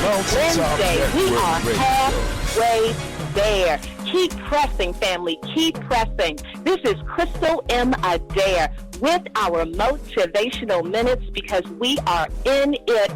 Wednesday. We are halfway there. Keep pressing, family. Keep pressing. This is Crystal M. Adair with our motivational minutes because we are in it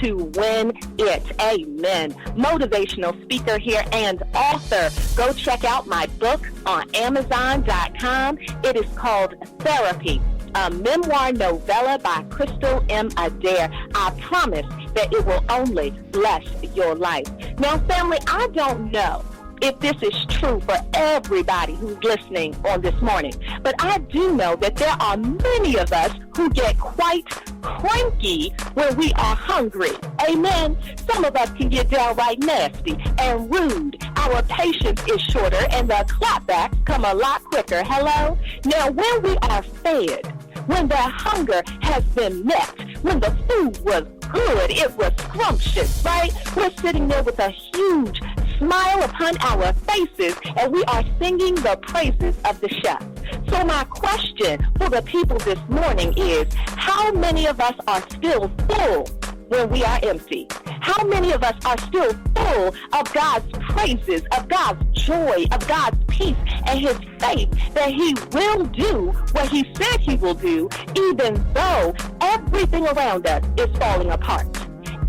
to win it. Amen. Motivational speaker here and author. Go check out my book on Amazon.com. It is called Therapy, a memoir novella by Crystal M. Adair. I promise that it will only bless your life. Now, family, I don't know if this is true for everybody who's listening on this morning, but I do know that there are many of us who get quite cranky when we are hungry. Amen. Some of us can get downright nasty and rude. Our patience is shorter and the clapbacks come a lot quicker. Hello? Now, when we are fed, when the hunger has been met, when the food was good, it was scrumptious, right? We're sitting there with a huge smile upon our faces, and we are singing the praises of the chef. So my question for the people this morning is, how many of us are still full when we are empty? How many of us are still full of God's praises, of God's joy, of God's peace, and his faith that he will do what he said he will do, even though everything around us is falling apart?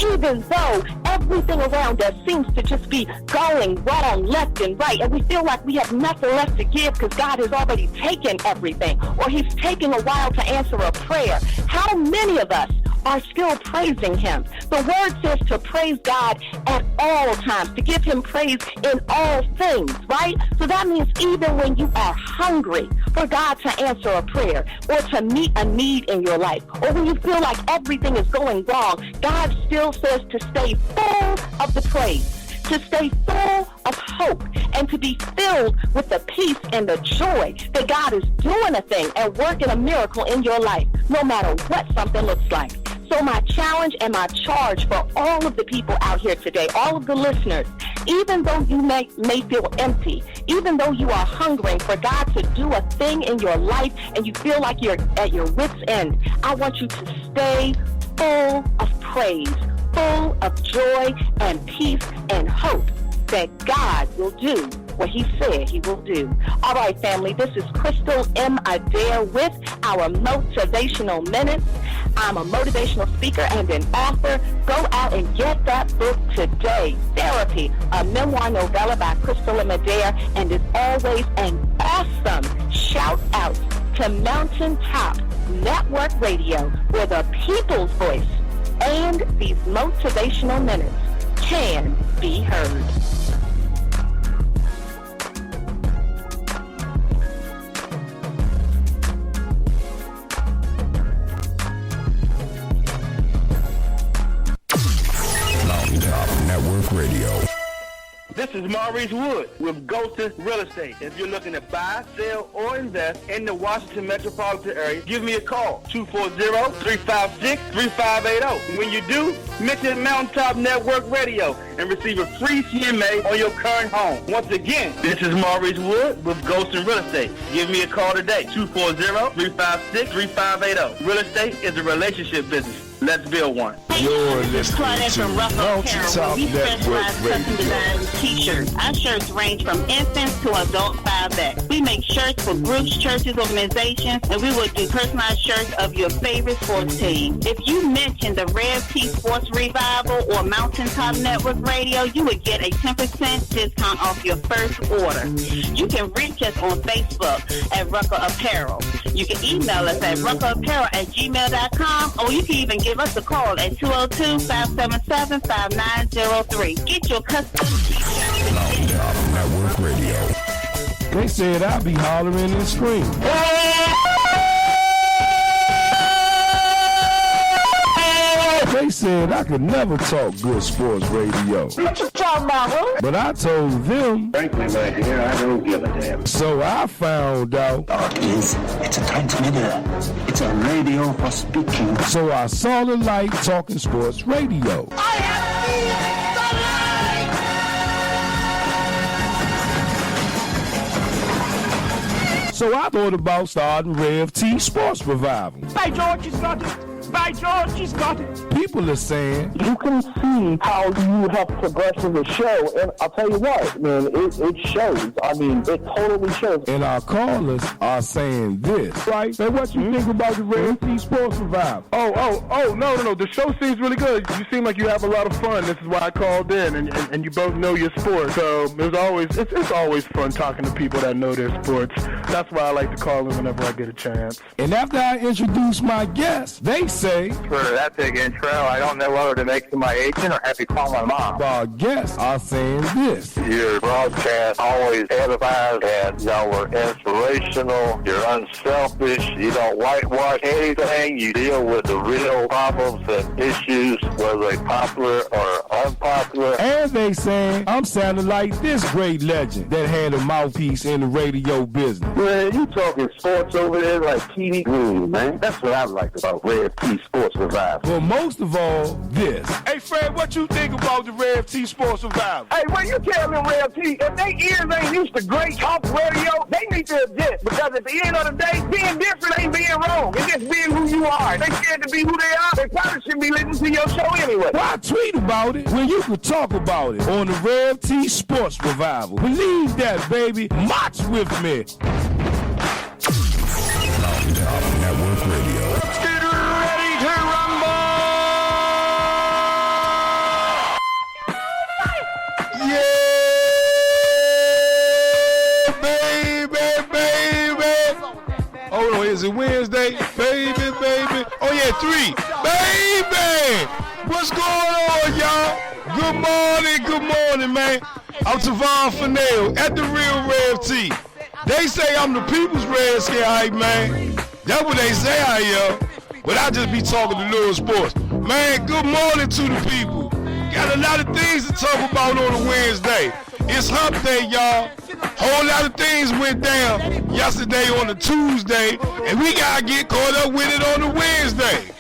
Even though everything around us seems to just be going wrong left and right, and we feel like we have nothing left to give because God has already taken everything, or he's taking a while to answer a prayer. How many of us are still praising him? The word says to praise God at all times, to give him praise in all things, right? So that means even when you are hungry for God to answer a prayer or to meet a need in your life, or when you feel like everything is going wrong, God still says to stay full of the praise, to stay full of hope, and to be filled with the peace and the joy that God is doing a thing and working a miracle in your life, no matter what something looks like. So my challenge and my charge for all of the people out here today, all of the listeners, even though you may feel empty, even though you are hungering for God to do a thing in your life and you feel like you're at your wit's end, I want you to stay full of praise, full of joy and peace and hope that God will do what he said he will do. All right, family, this is Crystal M. Adair with our motivational minutes. I'm a motivational speaker and an author. Go out and get that book today, Therapy, a memoir novella by Crystal M. Adair. And as always, an awesome shout out to Mountaintop Network Radio, where the people's voice and these motivational minutes can be heard. Network Radio. This is Maurice Wood with Golden Real Estate. If you're looking to buy, sell, or invest in the Washington metropolitan area, give me a call, 240-356-3580. When you do, mention Mountaintop Network Radio and receive a free CMA on your current home. Once again, this is Maurice Wood with Golden Real Estate. Give me a call today, 240-356-3580. Real estate is a relationship business. Let's build one. You're listening to Mountaintop Network Custom design t-shirts. Our shirts range from infants to adult 5X. We make shirts for groups, churches, organizations, and we will do personalized shirts of your favorite sports team. If you mention the Red T Sports Revival or Mountaintop Network Radio, you would get a 10% discount off your first order. You can reach us on Facebook at Rucker Apparel. You can email us at ruckerapparel@gmail.com, or you can even give us a call at 202-577-5903. Get your custom t-shirt. Mountaintop Network Radio. They said I'll be hollering and screaming. They said I could never talk good sports radio. What you talking about, huh? But I told them. Frankly, my dear, I don't give a damn. So I found out. It's a transmitter. It's a radio for speaking. So I saw the light talking sports radio. I have seen So I thought about starting Rev T Sports Revival. the light. Hey, George, you started. By George, he's got it. People are saying You can see how you have progressed in the show, and I'll tell you what, man, it shows. I mean, it totally shows. and our callers are saying this, right? So what you think about the Red T Sports Revival? No. The show seems really good. You seem like you have a lot of fun. This is why I called in, and you both know your sport. So it's always fun talking to people that know their sports. That's why I like to call in whenever I get a chance. And after I introduce my guests, they say, For that big intro, I don't know whether to make it my agent or have to call my mom. our guests are saying this. Your broadcast always edifies and y'all were inspirational. You're unselfish. You don't whitewash anything. You deal with the real problems and issues, whether they're popular or unpopular. And they saying, I'm sounding like this great legend that had a mouthpiece in the radio business. Man, you talking sports over there like TV Green, man. That's what I like about Red T Sports Revival. But most of all, this. Hey, Fred, what you think about the Red T Sports Revival? Hey, when you tell them Red T, if they ears ain't used to great talk radio, they need to adjust. Because at the end of the day, being different ain't being wrong. It's just being who you are. They scared to be who they are. They probably shouldn't be listening to your show anyway. Why tweet about it when you could talk about it on the Red T Sports Revival? Believe that, baby. March with me. Mountaintop Network Radio. Let's get ready to rumble! Yeah, baby. Hold on, is it Wednesday? Baby. Oh, yeah, 3. Baby! What's going on, y'all? Good morning, man. I'm Tavon Fennell at the Real Rev T. They say I'm the people's red scare hype, man. That's what they say I am. But I just be talking to little sports. Man, good morning to the people. Got a lot of things to talk about on a Wednesday. It's hump day, y'all. Whole lot of things went down yesterday on a Tuesday, and we gotta get caught up with it on a Wednesday.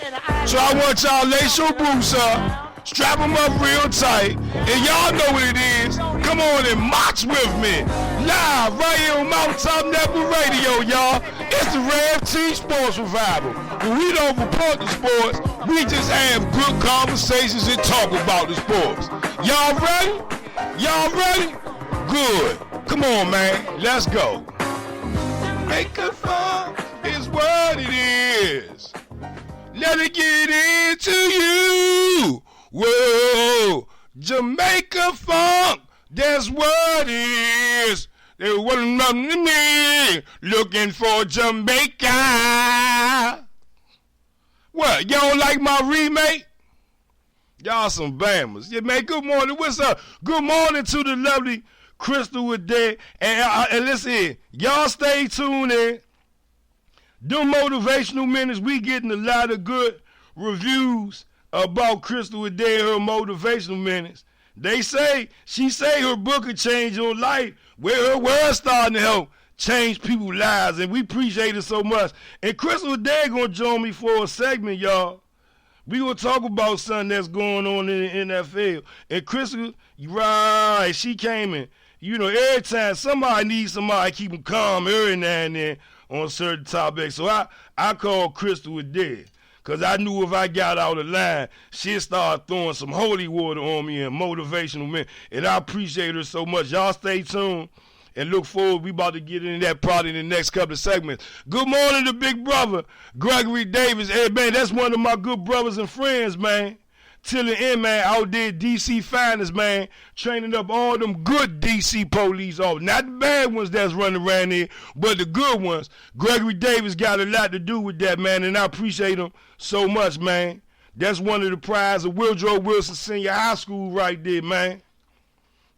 So I want y'all to lace your boots up, strap them up real tight, and y'all know what it is. Come on and march with me. Live right here on Mountaintop Network Radio, y'all. It's the Rev T Sports Revival. But we don't report the sports, we just have good conversations and talk about the sports. Y'all ready? Y'all ready? Good. Come on, man. Let's go. Making fun is what it is. Let it get into you. Whoa. Jamaica funk, that's what it is. They wasn't nothing to me. Looking for Jamaica. What, y'all don't like my remake? Y'all some bammers. Yeah, man, good morning. What's up? Good morning to the lovely Crystal Adair. And listen here, y'all stay tuned in. Them motivational minutes, we getting a lot of good reviews about Crystal Adair, her motivational minutes. She say her book will change your life, where her words starting to help change people's lives, and we appreciate it so much. And Crystal Adair gonna join me for a segment, y'all. We gonna talk about something that's going on in the NFL. And Crystal, right, she came in. You know, every time somebody needs somebody to keep them calm every now and then on certain topics. So I called Crystal Adair. Because I knew if I got out of line, she'd start throwing some holy water on me and motivational men. And I appreciate her so much. Y'all stay tuned and look forward. We about to get into that part in the next couple of segments. Good morning to big brother, Gregory Davis. Hey, man, that's one of my good brothers and friends, man. Till the end, man, out there, D.C. finest, man, training up all them good D.C. police officers. Not the bad ones that's running around here, but the good ones. Gregory Davis got a lot to do with that, man, and I appreciate him so much, man. That's one of the prizes of Woodrow Wilson Senior High School right there, man.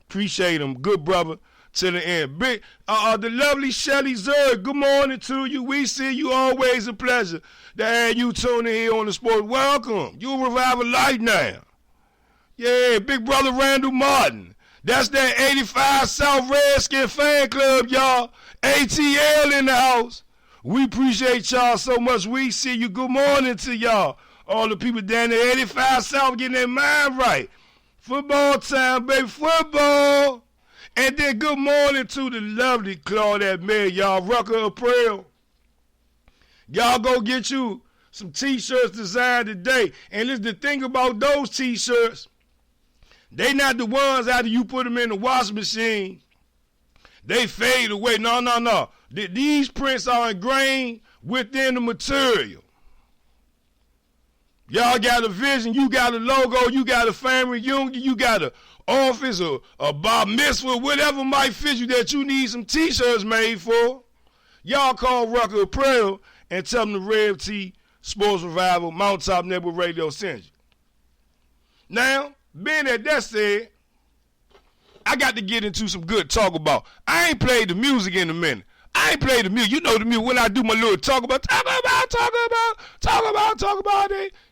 Appreciate him. Good brother. To the end. Big, the lovely Shelly Zerg, good morning to you. We see you, always a pleasure to have you tuning here on the sport. Welcome. You Revival Light now. Yeah, big brother Randall Martin. That's that 85 South Redskin fan club, y'all. ATL in the house. We appreciate y'all so much. We see you. Good morning to y'all. All the people down there, 85 South, getting their mind right. Football time, baby. Football. And then good morning to the lovely Claudette May, y'all. Rucker April. Y'all go get you some T-shirts designed today. And listen, the thing about those T-shirts, they not the ones after you put them in the washing machine, they fade away. No. These prints are ingrained within the material. Y'all got a vision, you got a logo, you got a family reunion, you got an office or a bar mitzvah, whatever might fit you that you need some T-shirts made for. Y'all call Rucker Apparel and tell them the Red T Sports Revival Mountaintop Network Radio sends you. Now, being that said, I got to get into some good talk about. I ain't played the music in a minute. I ain't played the music. You know the music when I do my little talk about it.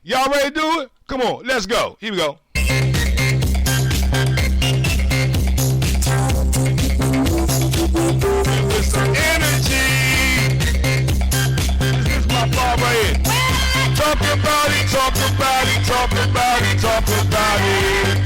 Y'all ready to do it? Come on, let's go. Here we go. With some energy. This is my part right here. Talk about it, talk about it, talk about it, talk about it.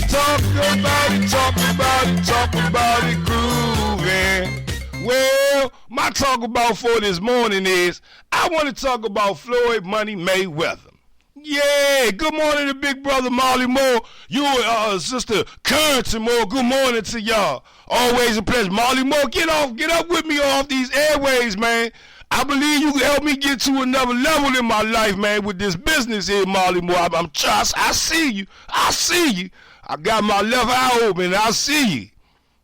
Talk about it, talk about it, talk about it, grooving. Well, my talk about for this morning is I want to talk about Floyd Money Mayweather. Yeah, good morning to big brother Molly Moore. You and sister Currency Moore, good morning to y'all. Always a pleasure. Molly Moore, get up with me off these airways, man. I believe you can help me get to another level in my life, man, with this business here, Molly Moore. I see you. I got my left eye open. I see you.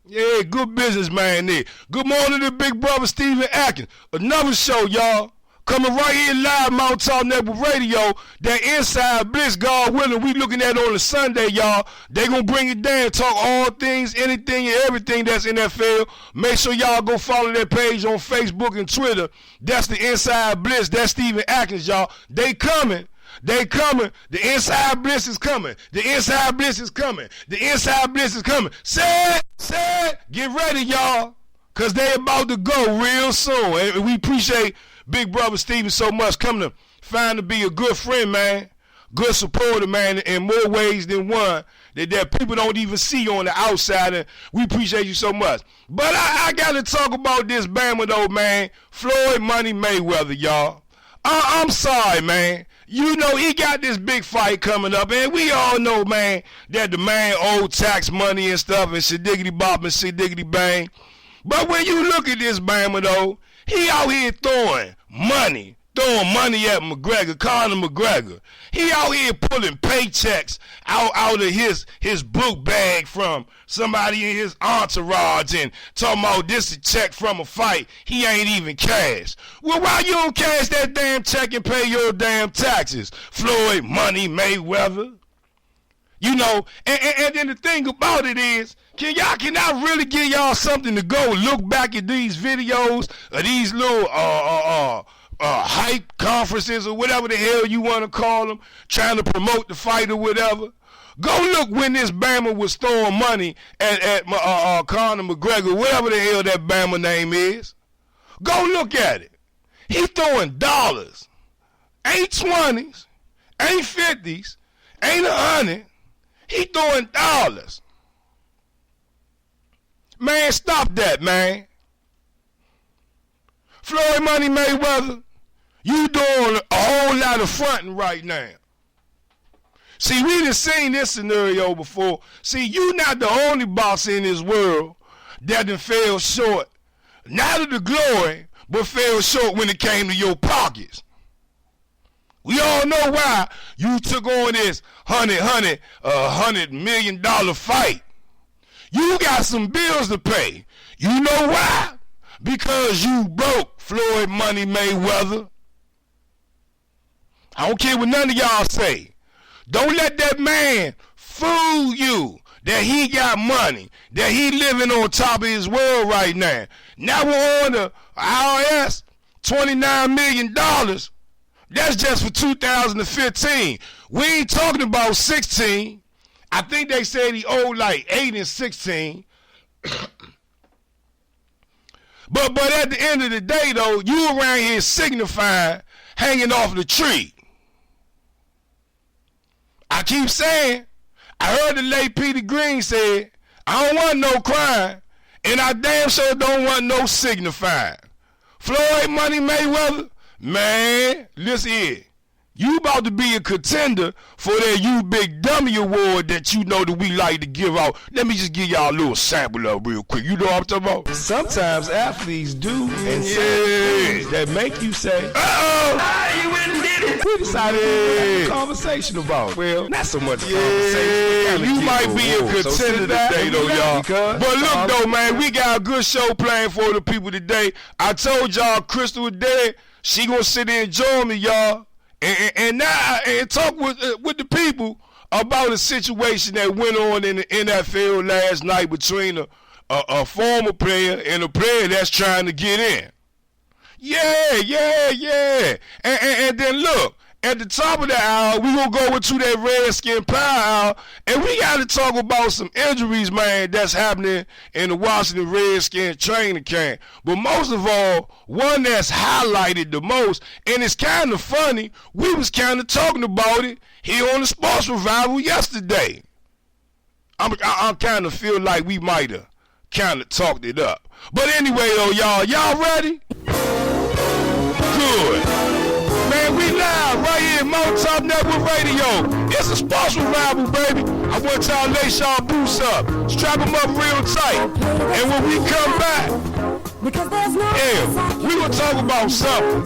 Yeah, good business, man there. Good morning to big brother Stephen Atkins. Another show, y'all. Coming right here live, Mountaintop Network Radio. That Inside Bliss, God willing, we looking at on a Sunday, y'all. They gonna bring it down, talk all things, anything and everything that's NFL. Make sure y'all go follow their page on Facebook and Twitter. That's the Inside Bliss. That's Stephen Atkins, y'all. They coming. The Inside Bliss is coming. The Inside Bliss is coming. The Inside Bliss is coming. Say it. Get ready, y'all. Because they about to go real soon. And we appreciate big brother Steven so much coming to find to be a good friend, man. Good supporter, man, in more ways than one that people don't even see on the outside. And we appreciate you so much. But I got to talk about this Bama, though, man. Floyd Money Mayweather, y'all. I'm sorry, man. You know, he got this big fight coming up, and we all know, man, that the man owed tax money and stuff, and shidiggity bop and shidiggity bang. But when you look at this Bama, though, he out here throwing money at McGregor, Conor McGregor. He out here pulling paychecks out of his book bag from somebody in his entourage and talking about this a check from a fight he ain't even cashed. Well, why you don't cash that damn check and pay your damn taxes, Floyd Money Mayweather? You know, and then the thing about it is, can I really give y'all something to go look back at these videos of these little hype conferences or whatever the hell you want to call them, trying to promote the fight or whatever? Go look when this Bama was throwing money at Conor McGregor, whatever the hell that Bama name is. Go look at it. He throwing dollars. Ain't 20s, ain't 50s, ain't 100. He throwing dollars. Man, stop that, man. Floyd Money Mayweather, you doing a whole lot of fronting right now. See, we done seen this scenario before. See, you not the only boss in this world that done fell short, not of the glory, but fell short when it came to your pockets. We all know why you took on this $100 million fight. You got some bills to pay. You know why? Because you broke, Floyd Money Mayweather. I don't care what none of y'all say. Don't let that man fool you that he got money, that he living on top of his world right now. Now we're on the IRS, $29 million. That's just for 2015. We ain't talking about 16. I think they said he owed like 8 and 16. But at the end of the day, though, you around here signifying hanging off the tree. I keep saying, I heard the late Peter Green said, I don't want no crime, and I damn sure don't want no signifying. Floyd Money Mayweather, man, listen here. You about to be a contender for that You Big Dummy Award that you know that we like to give out. Let me just give y'all a little sample of real quick. You know what I'm talking about? Sometimes athletes do and say that make you say, uh-oh, you went and did it. We decided to have a conversation about. Well, not so much conversation. You might be a contender today, though, y'all. But look, though, man, we got a good show planned for the people today. I told y'all Crystal Adair, she gonna sit there and join me, y'all. And now talk with the people about a situation that went on in the NFL last night between a former player and a player that's trying to get in. Yeah. And then look, at the top of the hour, we gonna go into that Redskin Power Hour, and we got to talk about some injuries, man, that's happening in the Washington Redskins training camp. But most of all, one that's highlighted the most, and it's kind of funny, we was kind of talking about it here on the Sports Revival yesterday. I kind of feel like we might have kind of talked it up. But anyway, though, y'all ready? Good. Man, we live right here at Mountaintop Network Radio. It's a Sports Revival, baby. I want y'all to lace y'all boots up, strap them up real tight. And when we come back, we gonna talk about something.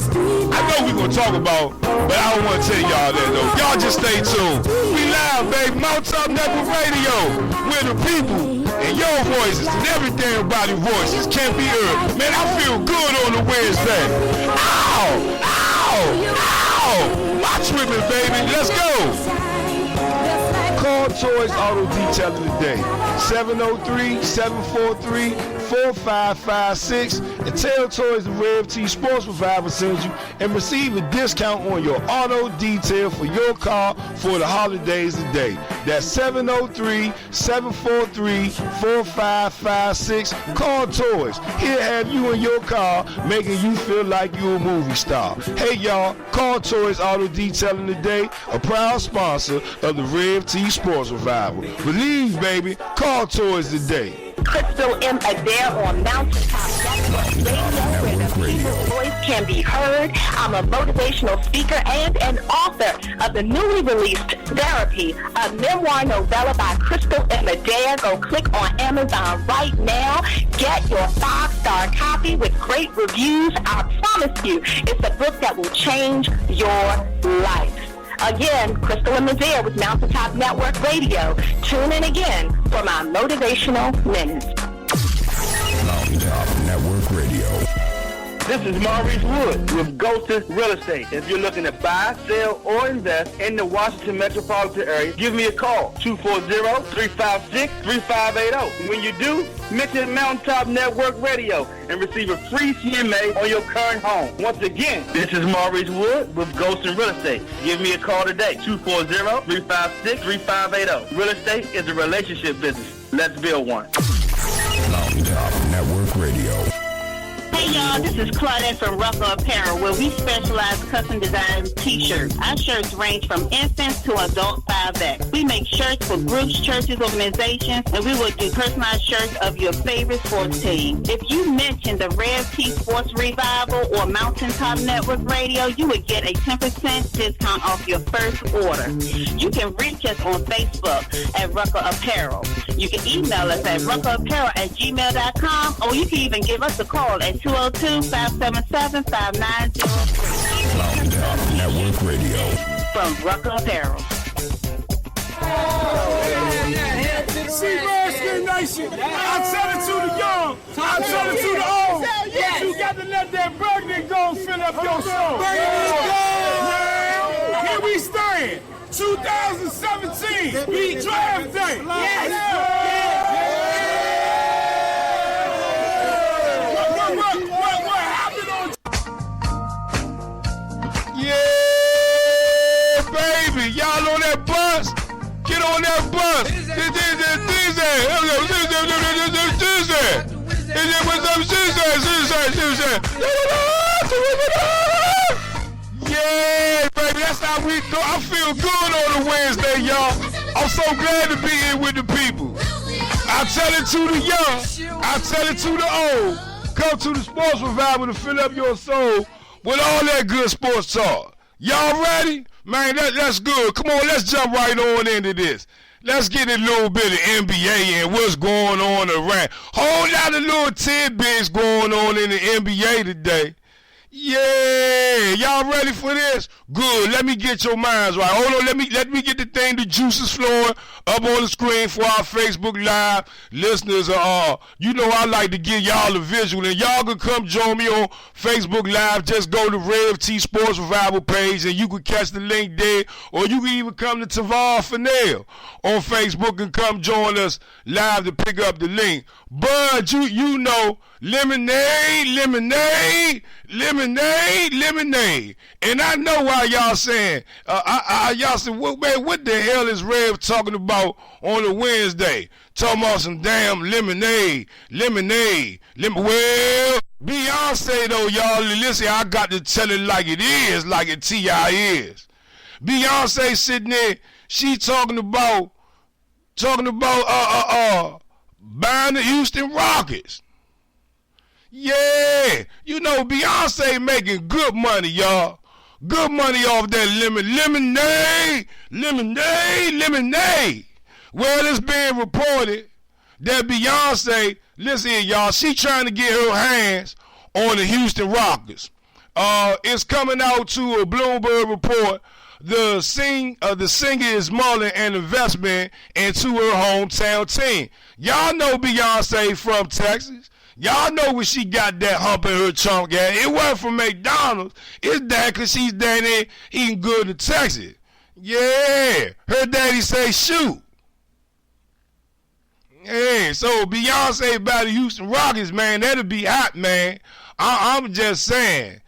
I know we gonna talk about, but I don't want to tell y'all that though. Y'all just stay tuned. We live, baby. Mountaintop Network Radio, where the people and your voices and every damn body voices can be heard. Man, I feel good on the Wednesday. Ow! My tripping, baby. Let's go. Call Toys Auto Detailing today. 703-743-4556 and tell Toys the Rev T Sports Revival sends you and receive a discount on your auto detail for your car for the holidays today. That's 703-743-4556. Call Toys. He'll have you in your car, making you feel like you're a movie star. Hey y'all, call Toys Auto Detailing today, a proud sponsor of the Rev T Sports Revival. Believe, baby, call Toys today. Crystal M. Adair on Mountaintop Network Radio, where the people's voice can be heard. I'm a motivational speaker and an author of the newly released Therapy, a memoir novella by Crystal M. Adair. Go click on Amazon right now. Get your 5-star copy with great reviews. I promise you, it's a book that will change your life. Again, Crystal M. Adair with Mountaintop Network Radio. Tune in again for my motivational minutes. Mountaintop Network Radio. This is Maurice Wood with Ghosted Real Estate. If you're looking to buy, sell, or invest in the Washington metropolitan area, give me a call, 240-356-3580. When you do, mention Mountaintop Network Radio and receive a free CMA on your current home. Once again, this is Maurice Wood with Ghosted Real Estate. Give me a call today, 240-356-3580. Real estate is a relationship business. Let's build one. Mountaintop Network Radio. Hey y'all, this is Claudette from Rucker Apparel, where we specialize custom design t-shirts. Our shirts range from infants to adult 5X. We make shirts for groups, churches, organizations, and we will do personalized shirts of your favorite sports team. If you mention the Rev T Sports Revival or Mountaintop Network Radio, you would get a 10% discount off your first order. You can reach us on Facebook at Rucker Apparel. You can email us at ruckerapparel@gmail.com, or you can even give us a call at 202-577-5903. Mountaintop Network Radio. From Rucker Apparel. See, Redskin Nation, I tell it to the young, I tell it to the old. Yes. You got to let that burgundy go fill up your soul. Here we stand, 2017, we draft day. Yes. Yeah, baby. Y'all on that bus? Get on that bus. Yeah, baby. That's how we do. I feel good on a Wednesday, y'all. I'm so glad to be here with the people. I tell it to the young. I tell it to the old. Come to the sports revival to fill up your soul with all that good sports talk. Y'all ready? Man, that's good. Come on, let's jump right on into this. Let's get a little bit of NBA and what's going on around. Whole lot of little tidbits going on in the NBA today. Yeah, y'all ready for this? Good. Let me get your minds right. Hold on. Let me get the thing. The juices flowing up on the screen for our Facebook Live listeners. You know I like to give y'all a visual, and y'all can come join me on Facebook Live. Just go to Rev T Sports Revival page, and you can catch the link there, or you can even come to Tavar Fennell on Facebook and come join us live to pick up the link. But you know, lemonade, lemonade, lemonade, lemonade. And I know why y'all saying, y'all say, man, what the hell is Rev talking about on a Wednesday? Talking about some damn lemonade, lemonade, well, Beyonce though, y'all, listen, I got to tell it like it is, like it T.I. is. Beyonce sitting there, she talking about buying the Houston Rockets. Yeah, you know Beyonce making good money, y'all. Good money off that lemonade, lemonade, lemonade. Well, it's being reported that Beyonce, listen here, y'all, she trying to get her hands on the Houston Rockets. It's coming out to a Bloomberg report. The singer is mulling an investment into her hometown team. Y'all know Beyonce from Texas. Y'all know where she got that hump in her chunk at. It wasn't from McDonald's. It's that because she's down there eating good in Texas. Yeah, her daddy say shoot. Yeah, so Beyonce by the Houston Rockets, man, that'll be hot, man. I'm just saying.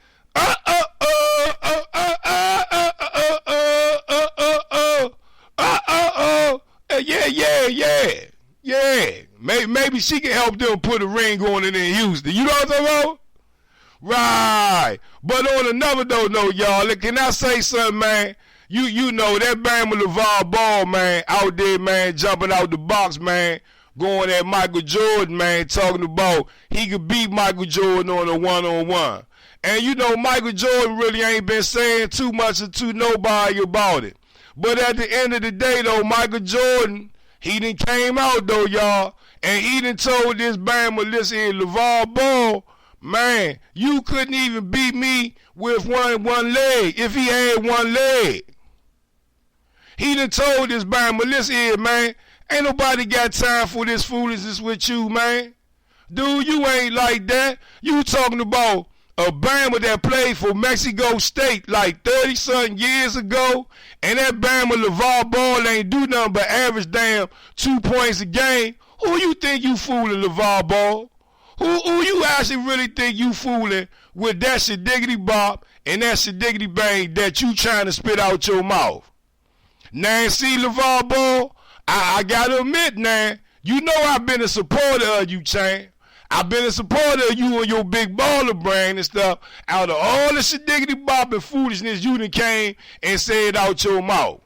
Yeah. Maybe she can help them put a ring on it in Houston. You know what I'm talking about? Right. But on another note, y'all, can I say something, man? You know that Bama LeVar Ball, man, out there, man, jumping out the box, man, going at Michael Jordan, man, talking about he could beat Michael Jordan on a one-on-one. And you know Michael Jordan really ain't been saying too much to nobody about it. But at the end of the day, though, Michael Jordan, he done came out, though, y'all, and he done told this Bama, listen here, LeVar Ball, man, you couldn't even beat me with one leg if he had one leg. He done told this Bama, listen here, man, ain't nobody got time for this foolishness with you, man. Dude, you ain't like that. You talking about a Bama that played for Mexico State like 30-something years ago, and that Bama LeVar Ball ain't do nothing but average damn 2 points a game. Who you think you fooling, LeVar Ball? Who you actually really think you fooling with that shit-diggity bop and that shit-diggity bang that you trying to spit out your mouth? Now, see, LeVar Ball, I gotta admit, now, you know I've been a supporter of you, Chain. I've been a supporter of you and your big baller brain and stuff. Out of all the shit-diggity bop and foolishness you done came and said out your mouth.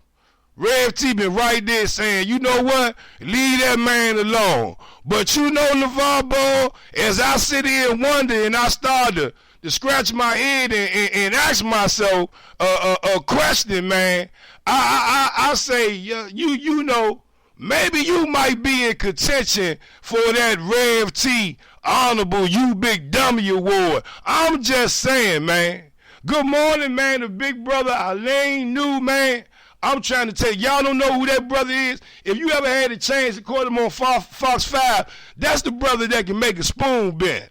Rev T been right there saying, you know what? Leave that man alone. But you know, LeVar Ball, as I sit here and wonder and I start to scratch my head and ask myself a question, man, I say, you know, maybe you might be in contention for that Rev T Honorable You Big Dummy Award. I'm just saying, man. Good morning, man, to big brother Alain New, man. I'm trying to tell you, y'all don't know who that brother is. If you ever had a chance to call him on Fox 5, that's the brother that can make a spoon bend.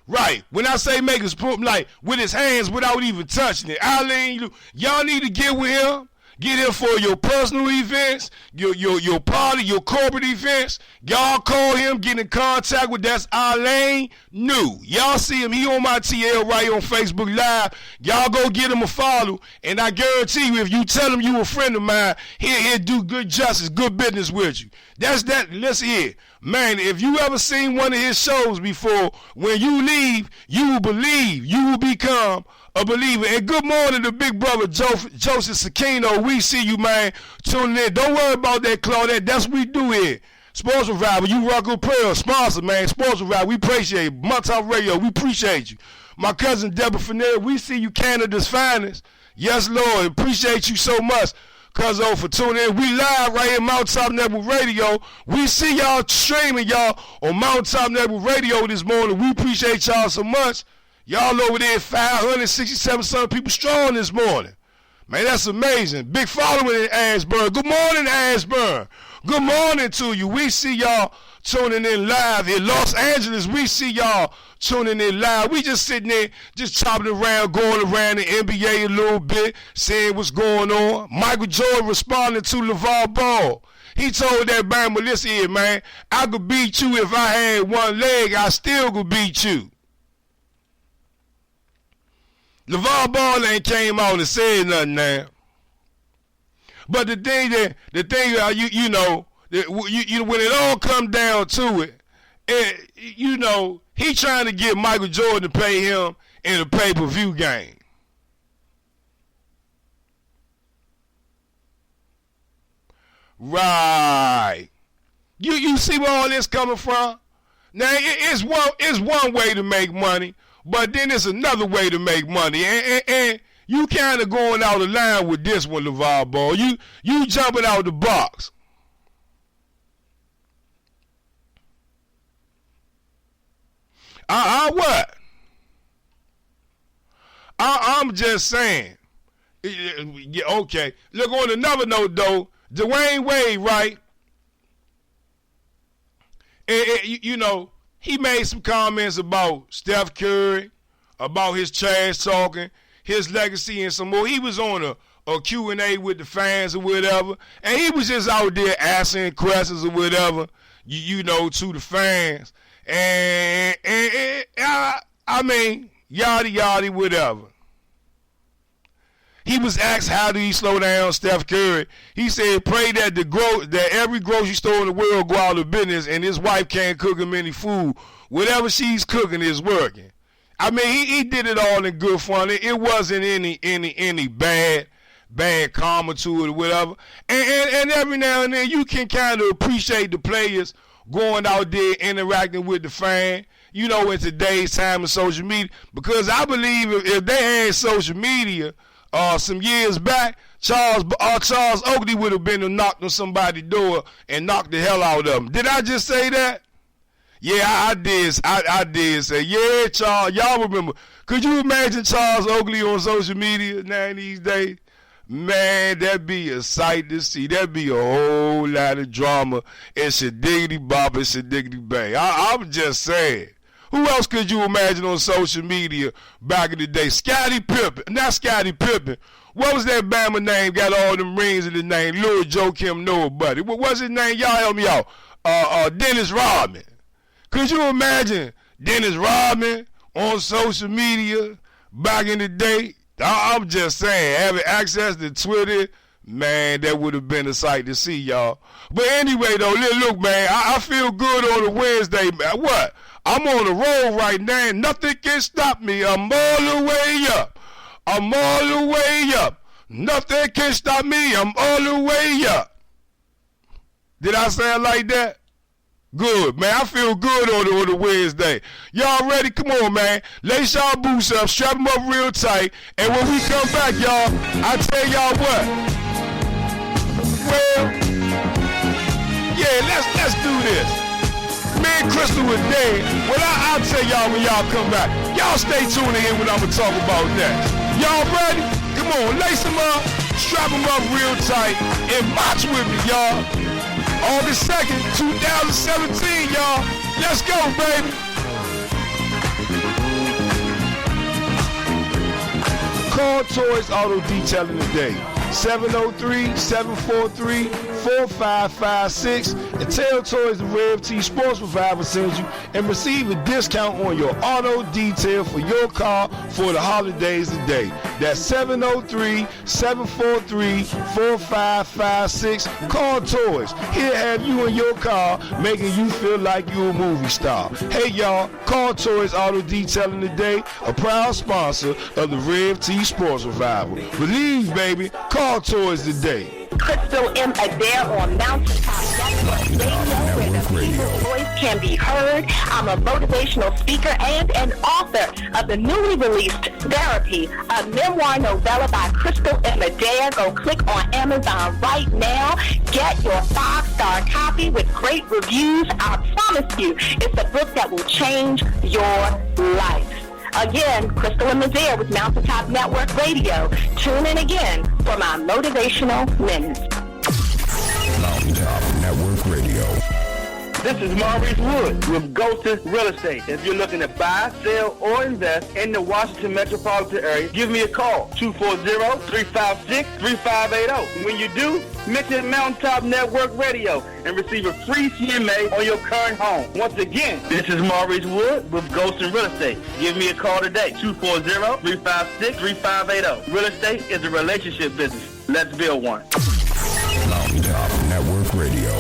Right. When I say make a spoon, like with his hands without even touching it. Alain, y'all need to get with him. Get him for your personal events, your party, your corporate events. Y'all call him, get in contact with, that's Alain New. Y'all see him, he on my TL right on Facebook Live. Y'all go get him a follow, and I guarantee you, if you tell him you a friend of mine, he'll do good justice, good business with you. That's that. Listen here. Man, if you ever seen one of his shows before, when you leave, you will believe, you will become a believer. And good morning to big brother Joseph Sakino. We see you, man, tuning in. Don't worry about that, Claudette. That's what we do here. Sports Revival, you rock a prayer, sponsor, man. Sports Revival, we appreciate you. Mountaintop Radio, we appreciate you. My cousin Deborah Finner, we see you Canada's finest. Yes, Lord, appreciate you so much. Cuzzo, for tuning in. We live right here, Mountaintop Network Radio. We see y'all streaming, y'all, on Mountaintop Network Radio this morning. We appreciate y'all so much. Y'all over there, 567 some people strong this morning. Man, that's amazing. Big following in Ashburn. Good morning, Ashburn. Good morning to you. We see y'all tuning in live in Los Angeles. We see y'all tuning in live. We just sitting there, just chopping around, going around the NBA a little bit, seeing what's going on. Michael Jordan responding to LeVar Ball. He told that Bama, listen here, man, I could beat you if I had one leg. I still could beat you. LeVar Ball ain't came out and said nothing now. But the thing you know, when it all come down to it, you know, he trying to get Michael Jordan to pay him in a pay-per-view game. Right. You see where all this coming from? Now it's one way to make money, but then it's another way to make money, and you kind of going out of line with this one, LeVar Ball. You jumping out the box. What? I'm just saying. Yeah, okay. Look, on another note, though, Dwayne Wade, right? You know, he made some comments about Steph Curry, about his trash talking, his legacy, and some more. He was on a Q&A with the fans or whatever, and he was just out there asking questions or whatever, you know, to the fans. And I mean, yada yada, whatever. He was asked how do he slow down Steph Curry. He said, pray that that every grocery store in the world go out of business and his wife can't cook him any food. Whatever she's cooking is working. I mean, he did it all in good fun. It wasn't any bad karma to it or whatever. And every now and then you can kind of appreciate the players going out there interacting with the fan, you know, in today's time of social media. Because I believe if they had social media some years back, Charles Oakley would have been knocked on somebody's door and knocked the hell out of him. Did I just say that? Yeah, I did. I did say, yeah, Charles. Y'all remember? Could you imagine Charles Oakley on social media now these days? Man, that'd be a sight to see. That'd be a whole lot of drama. It's a diggity bop, it's a diggity bang. I'm just saying. Who else could you imagine on social media back in the day? Scottie Pippen. Not Scottie Pippen. What was that Bama name? Got all them rings in his name. Lil Joakim Noah, buddy. What was his name? Y'all help me out. Dennis Rodman. Could you imagine Dennis Rodman on social media back in the day? I'm just saying, having access to Twitter, man, that would have been a sight to see, y'all. But anyway, though, look, man, I feel good on a Wednesday, man. What? I'm on the road right now, and nothing can stop me. I'm all the way up. I'm all the way up. Nothing can stop me. I'm all the way up. Did I sound like that? Good, man. I feel good on the Wednesday. Y'all ready? Come on, man. Lace y'all boots up, strap them up real tight, and when we come back, y'all, I tell y'all what. Well, yeah, let's do this. Me and Crystal were dead. Well, I'll tell y'all when y'all come back. Y'all stay tuned in when I'm going to talk about next. Y'all ready? Come on, lace them up, strap them up real tight, and march with me, y'all. August 2nd, 2017, y'all. Let's go, baby. Call Toys Auto Detailing today. 703-743-4556 and tell Toys the Rev T Sports Revival sends you and receive a discount on your auto detail for your car for the holidays today. That's 703-743-4556. Call Toys. Here have you in your car making you feel like you're a movie star. Hey y'all, Call Toys Auto Detailing today, a proud sponsor of the Rev T Sports Revival. Believe, baby, Call Toys today. Crystal M. Adair on Mountaintop Network Radio. Radio. Voice can be heard. I'm a motivational speaker and an author of the newly released Therapy, a memoir novella by Crystal M. Adair. Go click on Amazon right now. Get your 5-star copy with great reviews. I promise you, it's a book that will change your life. Again, Crystal M. Adair with Mountaintop Network Radio. Tune in again for my motivational minutes. Mountaintop Network Radio. This is Maurice Wood with Golden Real Estate. If you're looking to buy, sell, or invest in the Washington metropolitan area, give me a call, 240-356-3580. When you do, mention Mountaintop Network Radio and receive a free CMA on your current home. Once again, this is Maurice Wood with Golden Real Estate. Give me a call today, 240-356-3580. Real estate is a relationship business. Let's build one. Mountaintop Network Radio.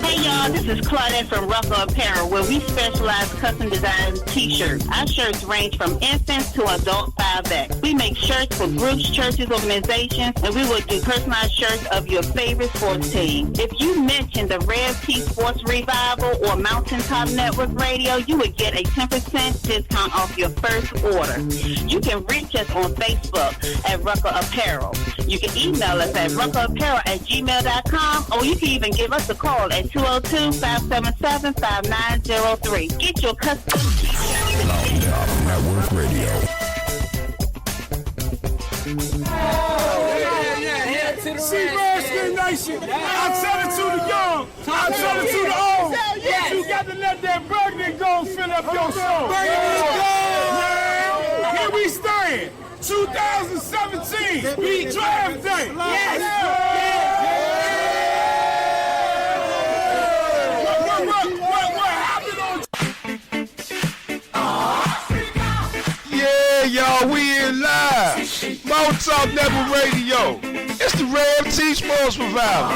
Hey y'all, this is Claudette from Ruffle Apparel, where we specialize custom design t-shirts. Our shirts range from infants to adult 5X. We make shirts for groups, churches, organizations, and we will do personalized shirts of your favorite sports team. If you mention the Rev T Sports Revival or Mountaintop Network Radio, you would get a 10% discount off your first order. You can reach us on Facebook at Ruffle Apparel. You can email us at ruffleapparel@gmail.com, or you can even give us a call at 202-577-5903. Get your custom t-shirts. Mountaintop Network Radio. Seabird Nation. I tell it to the young. I tell it to the old. But you got to let that burgundy go fill up your soul. Now, here we stand. 2017. We draft day. Yes. Yeah, y'all, we in live. Mountaintop Network Radio. It's the Rev T Sports Revival.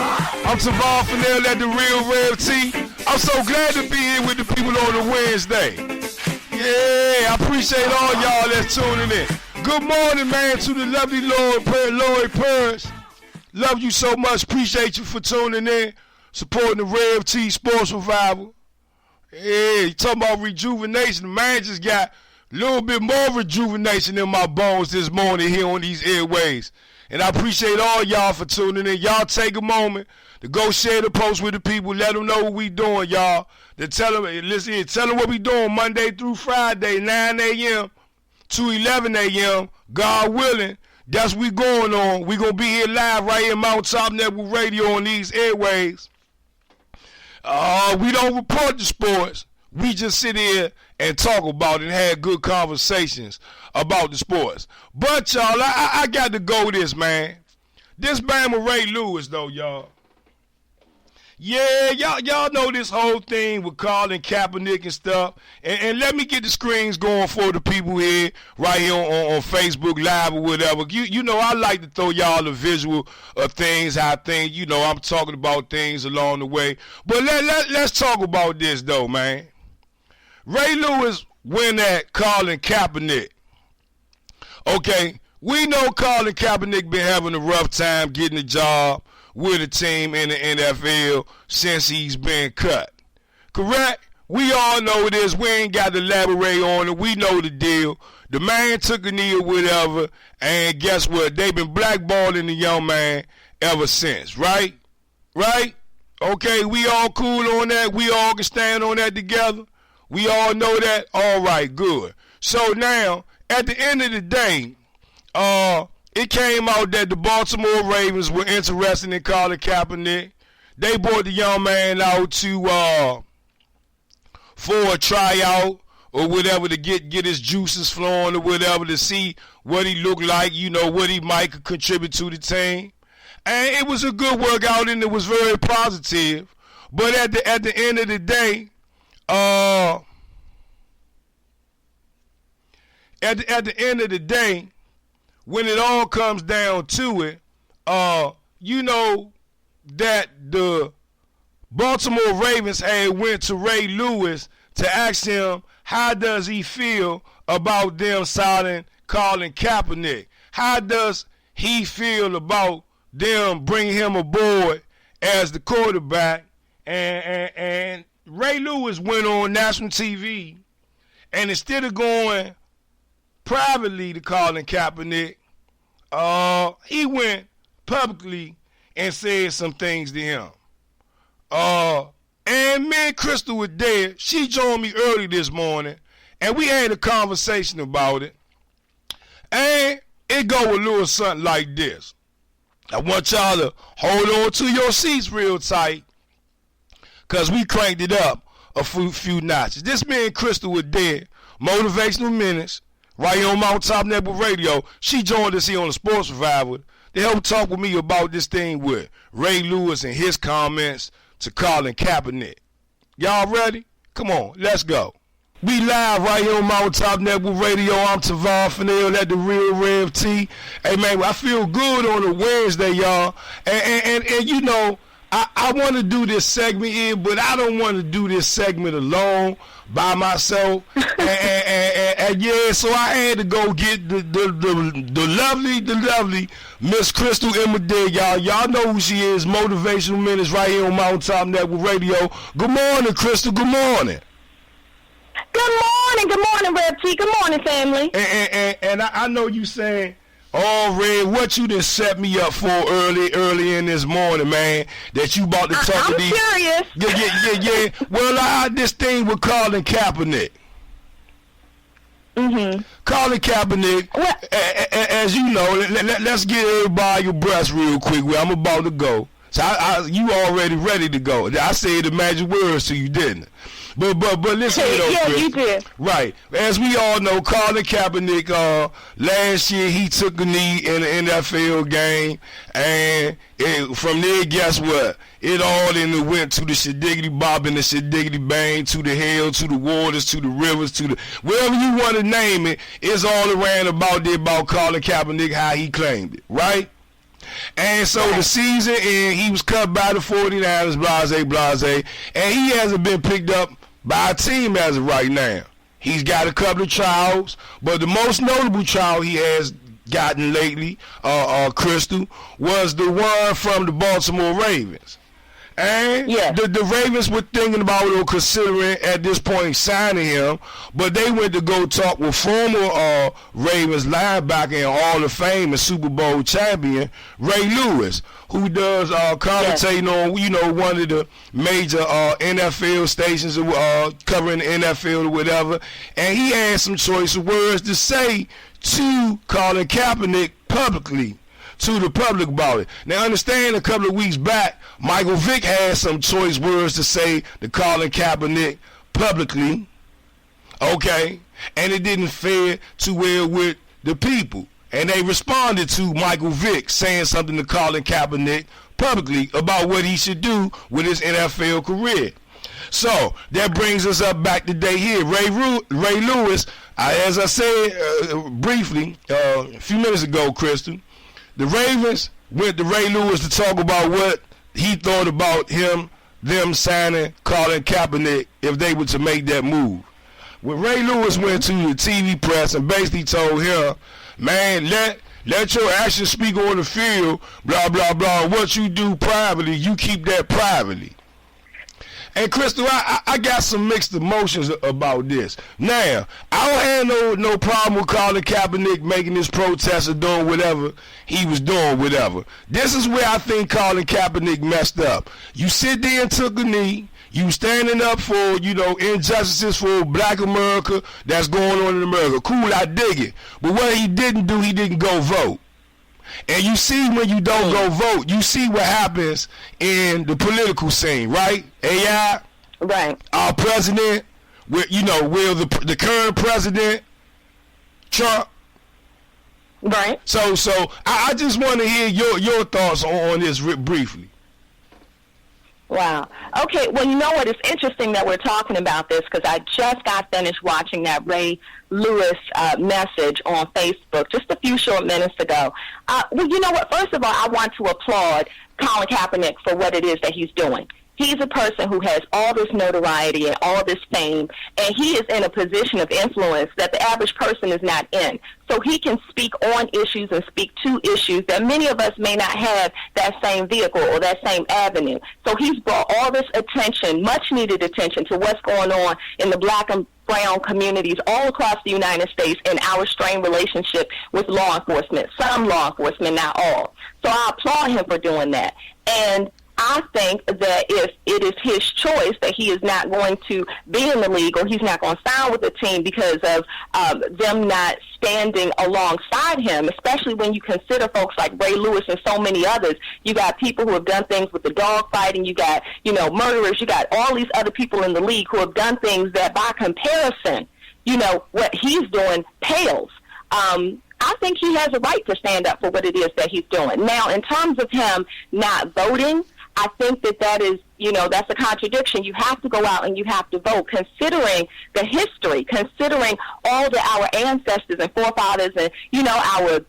I'm Tavar Fennell at the Real Rev T. I'm so glad to be here with the people on a Wednesday. Yeah, I appreciate all y'all that's tuning in. Good morning, man, to the lovely Lord Purge. Love you so much. Appreciate you for tuning in, supporting the Rev T Sports Revival. Yeah, you talking about rejuvenation. The man just got a little bit more rejuvenation in my bones this morning here on these airways. And I appreciate all y'all for tuning in. Y'all take a moment to go share the post with the people. Let them know what we doing, y'all. To tell them, listen here, tell them what we doing Monday through Friday, 9 a.m. to 11 a.m. God willing. That's what we going on. We going to be here live right here in Mountaintop Network Radio on these airways. We don't report the sports. We just sit here and talk about it and have good conversations about the sports. But, y'all, I got to go this, man. This Bama Ray Lewis, though, y'all. Yeah, y'all know this whole thing with Colin Kaepernick and stuff. And let me get the screens going for the people here, right here on Facebook Live or whatever. You know, I like to throw y'all a visual of things, how things, you know, I'm talking about things along the way. But let's talk about this, though, man. Ray Lewis went at Colin Kaepernick. Okay, we know Colin Kaepernick been having a rough time getting a job with a team in the NFL since he's been cut. Correct? We all know this. We ain't got to elaborate on it. We know the deal. The man took a knee or whatever, and guess what? They've been blackballing the young man ever since, right? Right? Okay, we all cool on that. We all can stand on that together. We all know that. All right, good. So now, at the end of the day, it came out that the Baltimore Ravens were interested in Colin Kaepernick. They brought the young man out to for a tryout or whatever to get his juices flowing or whatever to see what he looked like, you know, what he might contribute to the team. And it was a good workout and it was very positive. But at the end of the day, at the end of the day, when it all comes down to it, you know that the Baltimore Ravens had went to Ray Lewis to ask him how does he feel about them signing Colin Kaepernick. How does he feel about them bringing him aboard as the quarterback and Ray Lewis went on national TV, and instead of going privately to Colin Kaepernick, he went publicly and said some things to him. And me and Crystal were there. She joined me early this morning, and we had a conversation about it. And it go a little something like this. I want y'all to hold on to your seats real tight, because we cranked it up a few notches. This me and Crystal were there, Motivational Minutes, right here on Mountaintop Network Radio. She joined us here on the Sports Revival to help talk with me about this thing with Ray Lewis and his comments to Colin Kaepernick. Y'all ready? Come on, let's go. We live right here on Mountaintop Network Radio. I'm Tavon Fennell at the Real Rev T. Hey, man, I feel good on a Wednesday, y'all. And you know, I want to do this segment here, but I don't want to do this segment alone by myself. and yeah, so I had to go get the lovely Miss Crystal Adair, y'all. Y'all know who she is. Motivational Minutes right here on Mountaintop Network Radio. Good morning, Crystal. Good morning. Good morning, Rev T. Good morning, family. And I know you saying, oh, Red, what you done set me up for early in this morning, man, that you about to talk to these. I'm curious. Yeah. Well, I had this thing with Colin Kaepernick. Mm-hmm. Colin Kaepernick, as you know, let's get everybody abreast real quick. I'm about to go. So you already ready to go. I said the magic words to you, didn't I? But listen to those, yeah, Chris. you did. Right. As we all know, Colin Kaepernick, last year he took a knee in an NFL game, and from there, guess what? It all went to the shidiggity bob and the shidiggity bang, to the hell, to the waters, to the rivers, to the wherever you want to name it. It's all around about Colin Kaepernick, how he claimed it, right? And so the season, and he was cut by the 49ers, blase, and he hasn't been picked up by a team as of right now. He's got a couple of trials, but the most notable trial he has gotten lately, Crystal, was the one from the Baltimore Ravens. And the Ravens were thinking about or considering at this point signing him, but they went to go talk with former Ravens linebacker and Hall of Fame and Super Bowl champion Ray Lewis, who does commentating on one of the major NFL stations covering the NFL or whatever, and he had some choice of words to say to Colin Kaepernick publicly, to the public about it. Now, understand, a couple of weeks back, Michael Vick had some choice words to say to Colin Kaepernick publicly, okay, and it didn't fare too well with the people. And they responded to Michael Vick saying something to Colin Kaepernick publicly about what he should do with his NFL career. So that brings us up back today here. Ray Lewis, as I said briefly a few minutes ago, Kristen, the Ravens went to Ray Lewis to talk about what he thought about them signing Colin Kaepernick if they were to make that move. When Ray Lewis went to the TV press and basically told him, man, let your actions speak on the field, blah, blah, blah. What you do privately, you keep that privately. And Crystal, I got some mixed emotions about this. Now, I don't have no problem with Colin Kaepernick making this protest or doing whatever he was doing, whatever. This is where I think Colin Kaepernick messed up. You sit there and took a knee. You standing up for, injustices for black America that's going on in America. Cool, I dig it. But what he didn't do, he didn't go vote. And you see when you don't go vote, you see what happens in the political scene, right? AI, right? Our president, will the current president, Trump, right? So I just want to hear your thoughts on this briefly. Wow. Okay, well, you know what? It's interesting that we're talking about this because I just got finished watching that Ray Lewis message on Facebook just a few short minutes ago. Well, you know what? First of all, I want to applaud Colin Kaepernick for what it is that he's doing. He's a person who has all this notoriety and all this fame, and he is in a position of influence that the average person is not in. So he can speak on issues and speak to issues that many of us may not have that same vehicle or that same avenue. So he's brought all this attention, much needed attention, to what's going on in the black and brown communities all across the United States and our strained relationship with law enforcement, some law enforcement, not all. So I applaud him for doing that. And I think that if it is his choice that he is not going to be in the league or he's not going to sign with the team because of them not standing alongside him, especially when you consider folks like Ray Lewis and so many others. You got people who have done things with the dog fighting. You got, murderers. You got all these other people in the league who have done things that by comparison, what he's doing pales. I think he has a right to stand up for what it is that he's doing. Now, in terms of him not voting, I think that is, that's a contradiction. You have to go out and you have to vote, considering the history, considering all that our ancestors and forefathers and, our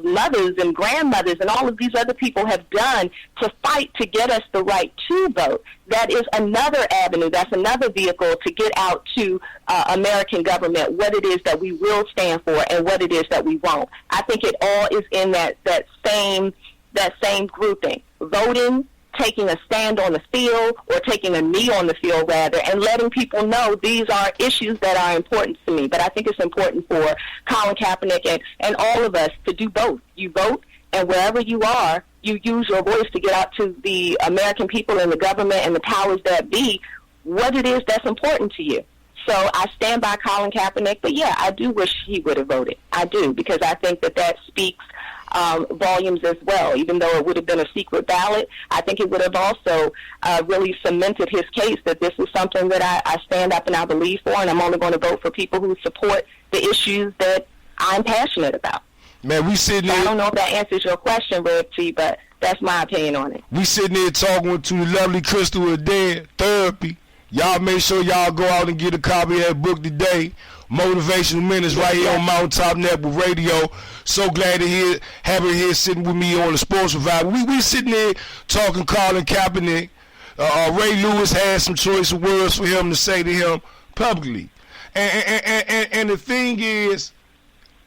mothers and grandmothers and all of these other people have done to fight to get us the right to vote. That is another avenue. That's another vehicle to get out to American government what it is that we will stand for and what it is that we won't. I think it all is in that same grouping. Voting, taking a stand on the field, or taking a knee on the field, rather, and letting people know these are issues that are important to me. But I think it's important for Colin Kaepernick and all of us to do both. You vote, and wherever you are, you use your voice to get out to the American people and the government and the powers that be what it is that's important to you. So I stand by Colin Kaepernick, but yeah, I do wish he would have voted. I do, because I think that speaks volumes as well. Even though it would have been a secret ballot, I think it would have also really cemented his case that this is something that I stand up and I believe for, and I'm only going to vote for people who support the issues that I'm passionate about. Man, we sitting there. I don't know if that answers your question, Rev T, but that's my opinion on it. We sitting there talking to the lovely Crystal Adair, Therapy. Y'all make sure y'all go out and get a copy of that book today. Motivational Minutes right here on Mountaintop Network Radio. So glad to have her here sitting with me on the Sports Revival. We sitting there talking Colin Kaepernick. Ray Lewis had some choice of words for him to say to him publicly. And the thing is,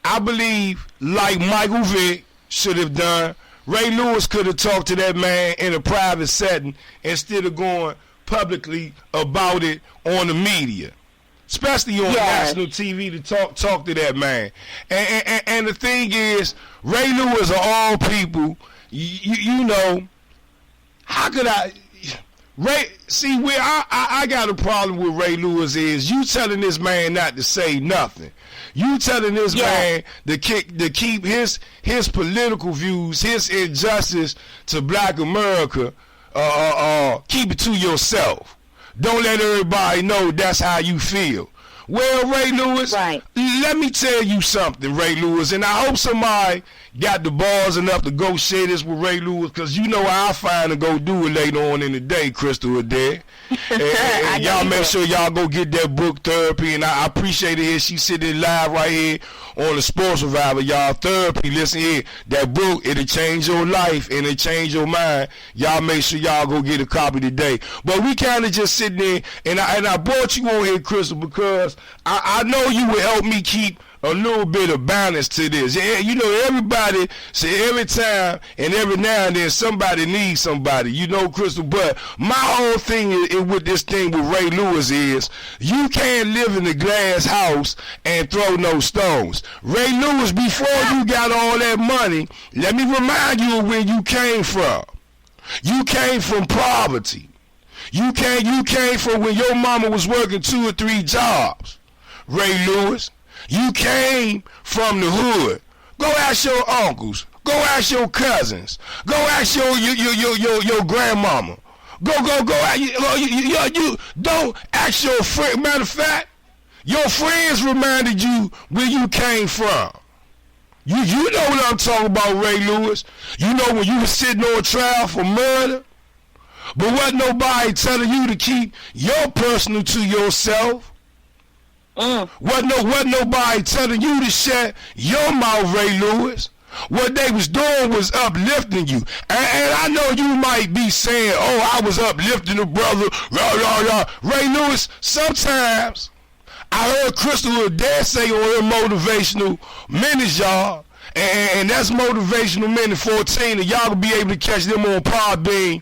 I believe, like Michael Vick should have done, Ray Lewis could have talked to that man in a private setting instead of going publicly about it on the media, especially on national TV to talk to that man. And the thing is, Ray Lewis of all people, how could I? Where I got a problem with Ray Lewis is you telling this man not to say nothing. You telling this man to keep his political views, his injustice to black America, keep it to yourself. Don't let everybody know that's how you feel. Well, Ray Lewis, let me tell you something, Ray Lewis, and I hope somebody got the balls enough to go share this with Ray Lewis, because you know how I find to go do it later on in the day, Crystal Adair. and y'all make sure y'all go get that book, Therapy, and I appreciate it here. She's sitting live right here on the Sports Revival, y'all. Therapy, listen here, that book, it'll change your life and it'll change your mind. Y'all make sure y'all go get a copy today. But we kind of just sitting there, and I brought you on here, Crystal, because I know you will help me keep a little bit of balance to this. Yeah, everybody say every time and every now and then somebody needs somebody, Crystal. But my whole thing is with this thing with Ray Lewis is you can't live in a glass house and throw no stones. Ray Lewis, before you got all that money, let me remind you of where you came from. You came from poverty. You came from when your mama was working 2 or 3 jobs. Ray Lewis, you came from the hood. Go ask your uncles. Go ask your cousins. Go ask your grandmama. Go. You don't ask your friend. Matter of fact, your friends reminded you where you came from. You know what I'm talking about, Ray Lewis. You know when you were sitting on trial for murder, but wasn't nobody telling you to keep your personal to yourself. Wasn't nobody telling you to shut your mouth, Ray Lewis. What they was doing was uplifting you. And I know you might be saying, oh, I was uplifting the brother. Rah, rah, rah. Ray Lewis, sometimes I heard Crystal Adair say on her motivational minutes, y'all, and that's Motivational Minute 14, and y'all will be able to catch them on Podbean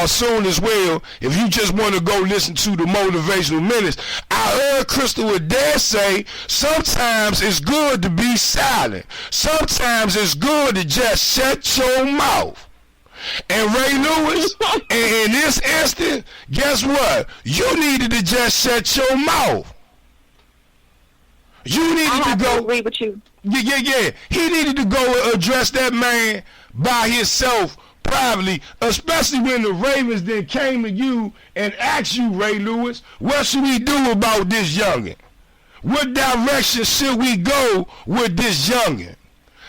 soon as well. If you just want to go listen to the Motivational Minutes, I heard Crystal Adair say, sometimes it's good to be silent. Sometimes it's good to just shut your mouth. And Ray Lewis, in this instant, guess what? You needed to just shut your mouth. You needed to go. Agree with you. Yeah. He needed to go and address that man by himself privately, especially when the Ravens then came to you and asked you, Ray Lewis, what should we do about this youngin? What direction should we go with this youngin?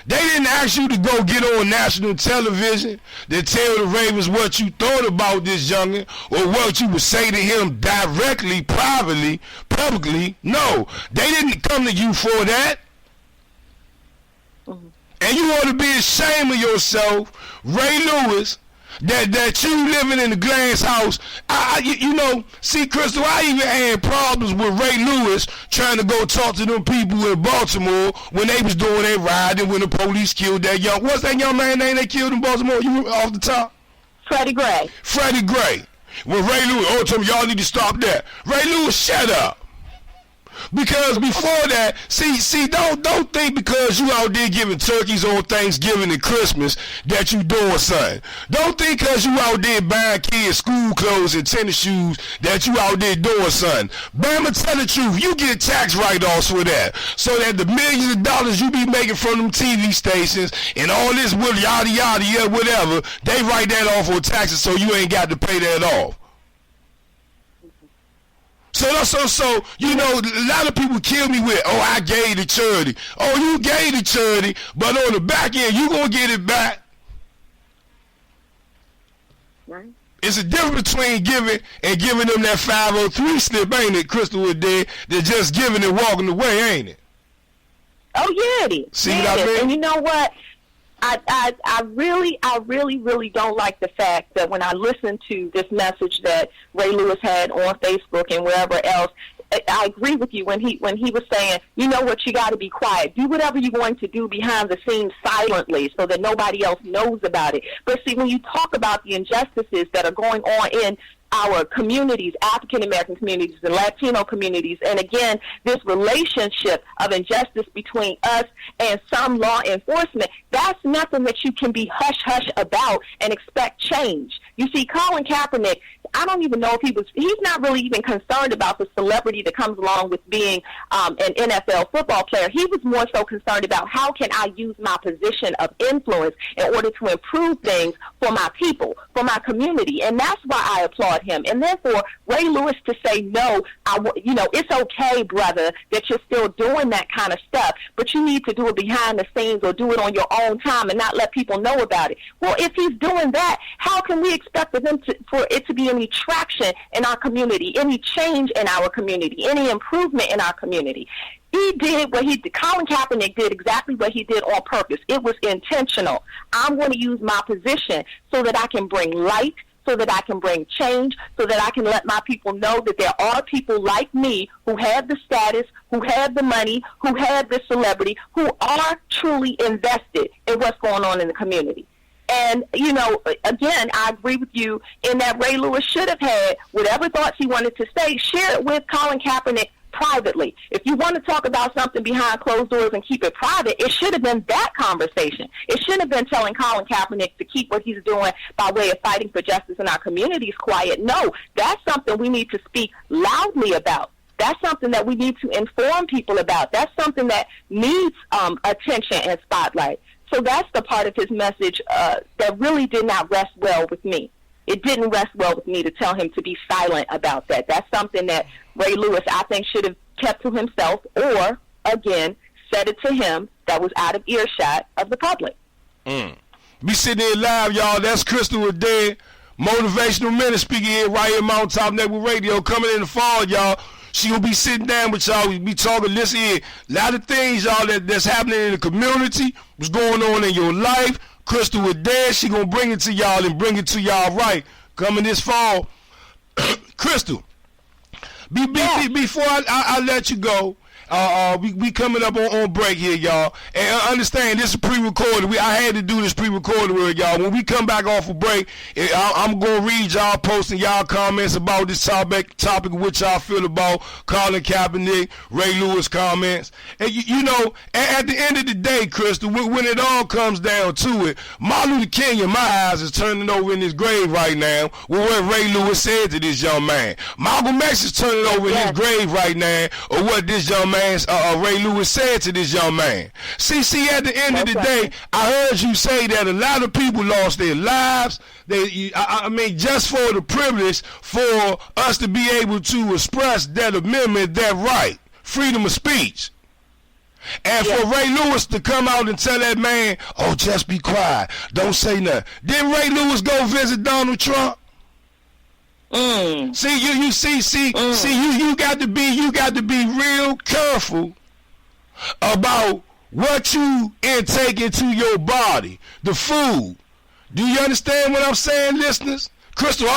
They didn't ask you to go get on national television to tell the Ravens what you thought about this youngin or what you would say to him directly, privately, publicly. No, they didn't come to you for that. Mm-hmm. And you ought to be ashamed of yourself, Ray Lewis, that you living in the glass house. See, Crystal, I even had problems with Ray Lewis trying to go talk to them people in Baltimore when they was doing their ride and when the police killed that what's that young man name they killed in Baltimore? You off the top? Freddie Gray. Freddie Gray. When Ray Lewis, told me y'all need to stop that. Ray Lewis, shut up. Because before that, see, don't think because you out there giving turkeys on Thanksgiving and Christmas that you doing something. Don't think because you out there buying kids school clothes and tennis shoes that you out there doing something. Bama, tell the truth, you get tax write-offs for that. So that the millions of dollars you be making from them TV stations and all this yada yada, yeah, whatever, they write that off on taxes so you ain't got to pay that off. So a lot of people kill me with, I gave to charity. Oh, you gave to charity, but on the back end, you gonna get it back. Right. It's a difference between giving and giving them that 503 slip, ain't it, Crystal Adair? They're just giving and walking away, ain't it? Oh yeah, it is. See what I mean? And you know what? I really don't like the fact that when I listen to this message that Ray Lewis had on Facebook and wherever else, I agree with you when he was saying, you know what, you got to be quiet. Do whatever you're going to do behind the scenes silently so that nobody else knows about it. But see, when you talk about the injustices that are going on in our communities, African-American communities and Latino communities, and again, this relationship of injustice between us and some law enforcement, that's nothing that you can be hush-hush about and expect change. You see, Colin Kaepernick, I don't even know if he's not really even concerned about the celebrity that comes along with being an NFL football player. He was more so concerned about how can I use my position of influence in order to improve things for my people, for my community, and that's why I applaud him. And therefore, Ray Lewis to say, no, it's okay, brother, that you're still doing that kind of stuff, but you need to do it behind the scenes or do it on your own time and not let people know about it. Well, if he's doing that, how can we expect for it to be any traction in our community, any change in our community, any improvement in our community? Colin Kaepernick did exactly what he did on purpose. It was intentional. I'm going to use my position so that I can bring light, so that I can bring change, so that I can let my people know that there are people like me who have the status, who have the money, who have the celebrity, who are truly invested in what's going on in the community. And, again, I agree with you in that Ray Lewis should have had whatever thoughts he wanted to say, share it with Colin Kaepernick privately. If you want to talk about something behind closed doors and keep it private, it should have been that conversation. It shouldn't have been telling Colin Kaepernick to keep what he's doing by way of fighting for justice in our communities quiet. No, that's something we need to speak loudly about. That's something that we need to inform people about. That's something that needs attention and spotlight. So that's the part of his message that really did not rest well with me. It didn't rest well with me to tell him to be silent about that. That's something that Ray Lewis, I think, should have kept to himself or, again, said it to him that was out of earshot of the public. Be sitting here live, y'all. That's Crystal Adair, Motivational Minute, speaking here right here, Mountain Top Network Radio, coming in the fall, y'all. She gonna be sitting down with y'all. We be talking. Listen here, a lot of things, y'all, that's happening in the community. What's going on in your life? Crystal Adair, she gonna bring it to y'all and bring it to y'all right. Coming this fall, Crystal. Before I let you go, we coming up on break here, y'all. And understand, this is pre-recorded. I had to do this pre-recorded with y'all. When we come back off a break, I'm going to read y'all posting y'all comments about this topic which y'all feel about Colin Kaepernick, Ray Lewis comments. And, you know, at the end of the day, Crystal, when it all comes down to it, Martin Luther King, in my eyes, is turning over in his grave right now with what Ray Lewis said to this young man. Malcolm X is turning over in his grave right now or what this young man Ray Lewis said to this young man. See, at the end of the day, I heard you say that a lot of people lost their lives. I mean, just for the privilege for us to be able to express that amendment, that right, freedom of speech. And for Ray Lewis to come out and tell that man, oh, just be quiet, don't say nothing. Didn't Ray Lewis go visit Donald Trump? See, you got to be real careful about what you intake into your body, the food. Do you understand what I'm saying, listeners? Crystal, you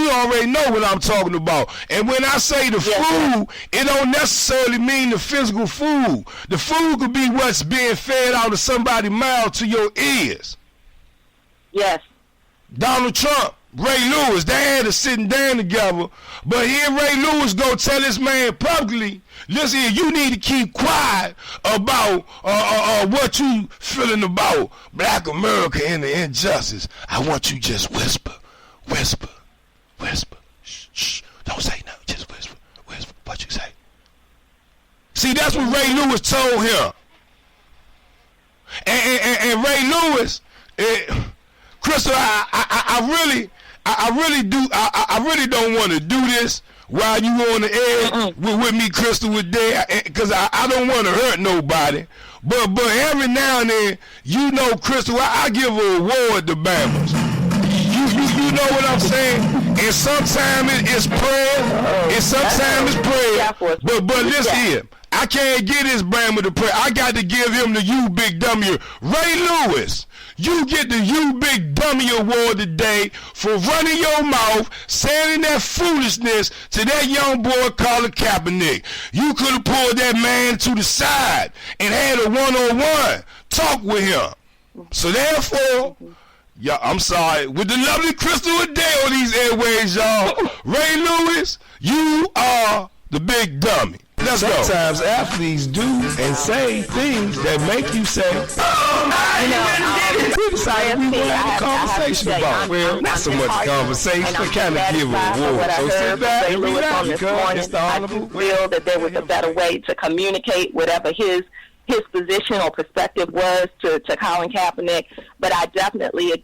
already know what I'm talking about. And when I say the food, it don't necessarily mean the physical food. The food could be what's being fed out of somebody's mouth to your ears. Yes. Donald Trump, Ray Lewis, they had us sitting down together, but here Ray Lewis go tell this man publicly, listen here, you need to keep quiet about what you feeling about Black America and the injustice. I want you just whisper, shh, don't say nothing, just whisper, what you say. See, that's what Ray Lewis told him. And Ray Lewis, Crystal, I really don't want to do this while you on the air with me, Crystal, with Adair, because I don't want to hurt nobody. But every now and then, you know, Crystal, I give an award to Bammers. You know what I'm saying? And sometimes it's prayer, and sometimes it's prayer. But listen here, I can't get this Bammer to pray. I got to give him the You Big Dummy. Ray Lewis, you get the You Big Dummy Award today for running your mouth, saying that foolishness to that young boy Colin Kaepernick. You could have pulled that man to the side and had a one-on-one talk with him. So therefore, I'm sorry, with the lovely Crystal Adair on these airways, y'all, Ray Lewis, you are the big dummy. Let's go. Sometimes athletes do and say things that make you say, we decided we wanted a conversation about. Well, not so much conversation, but kind of give a award. So sit back and read out because it's the honorable. I feel that there was a better way to communicate whatever his position or perspective was to Colin Kaepernick, but I definitely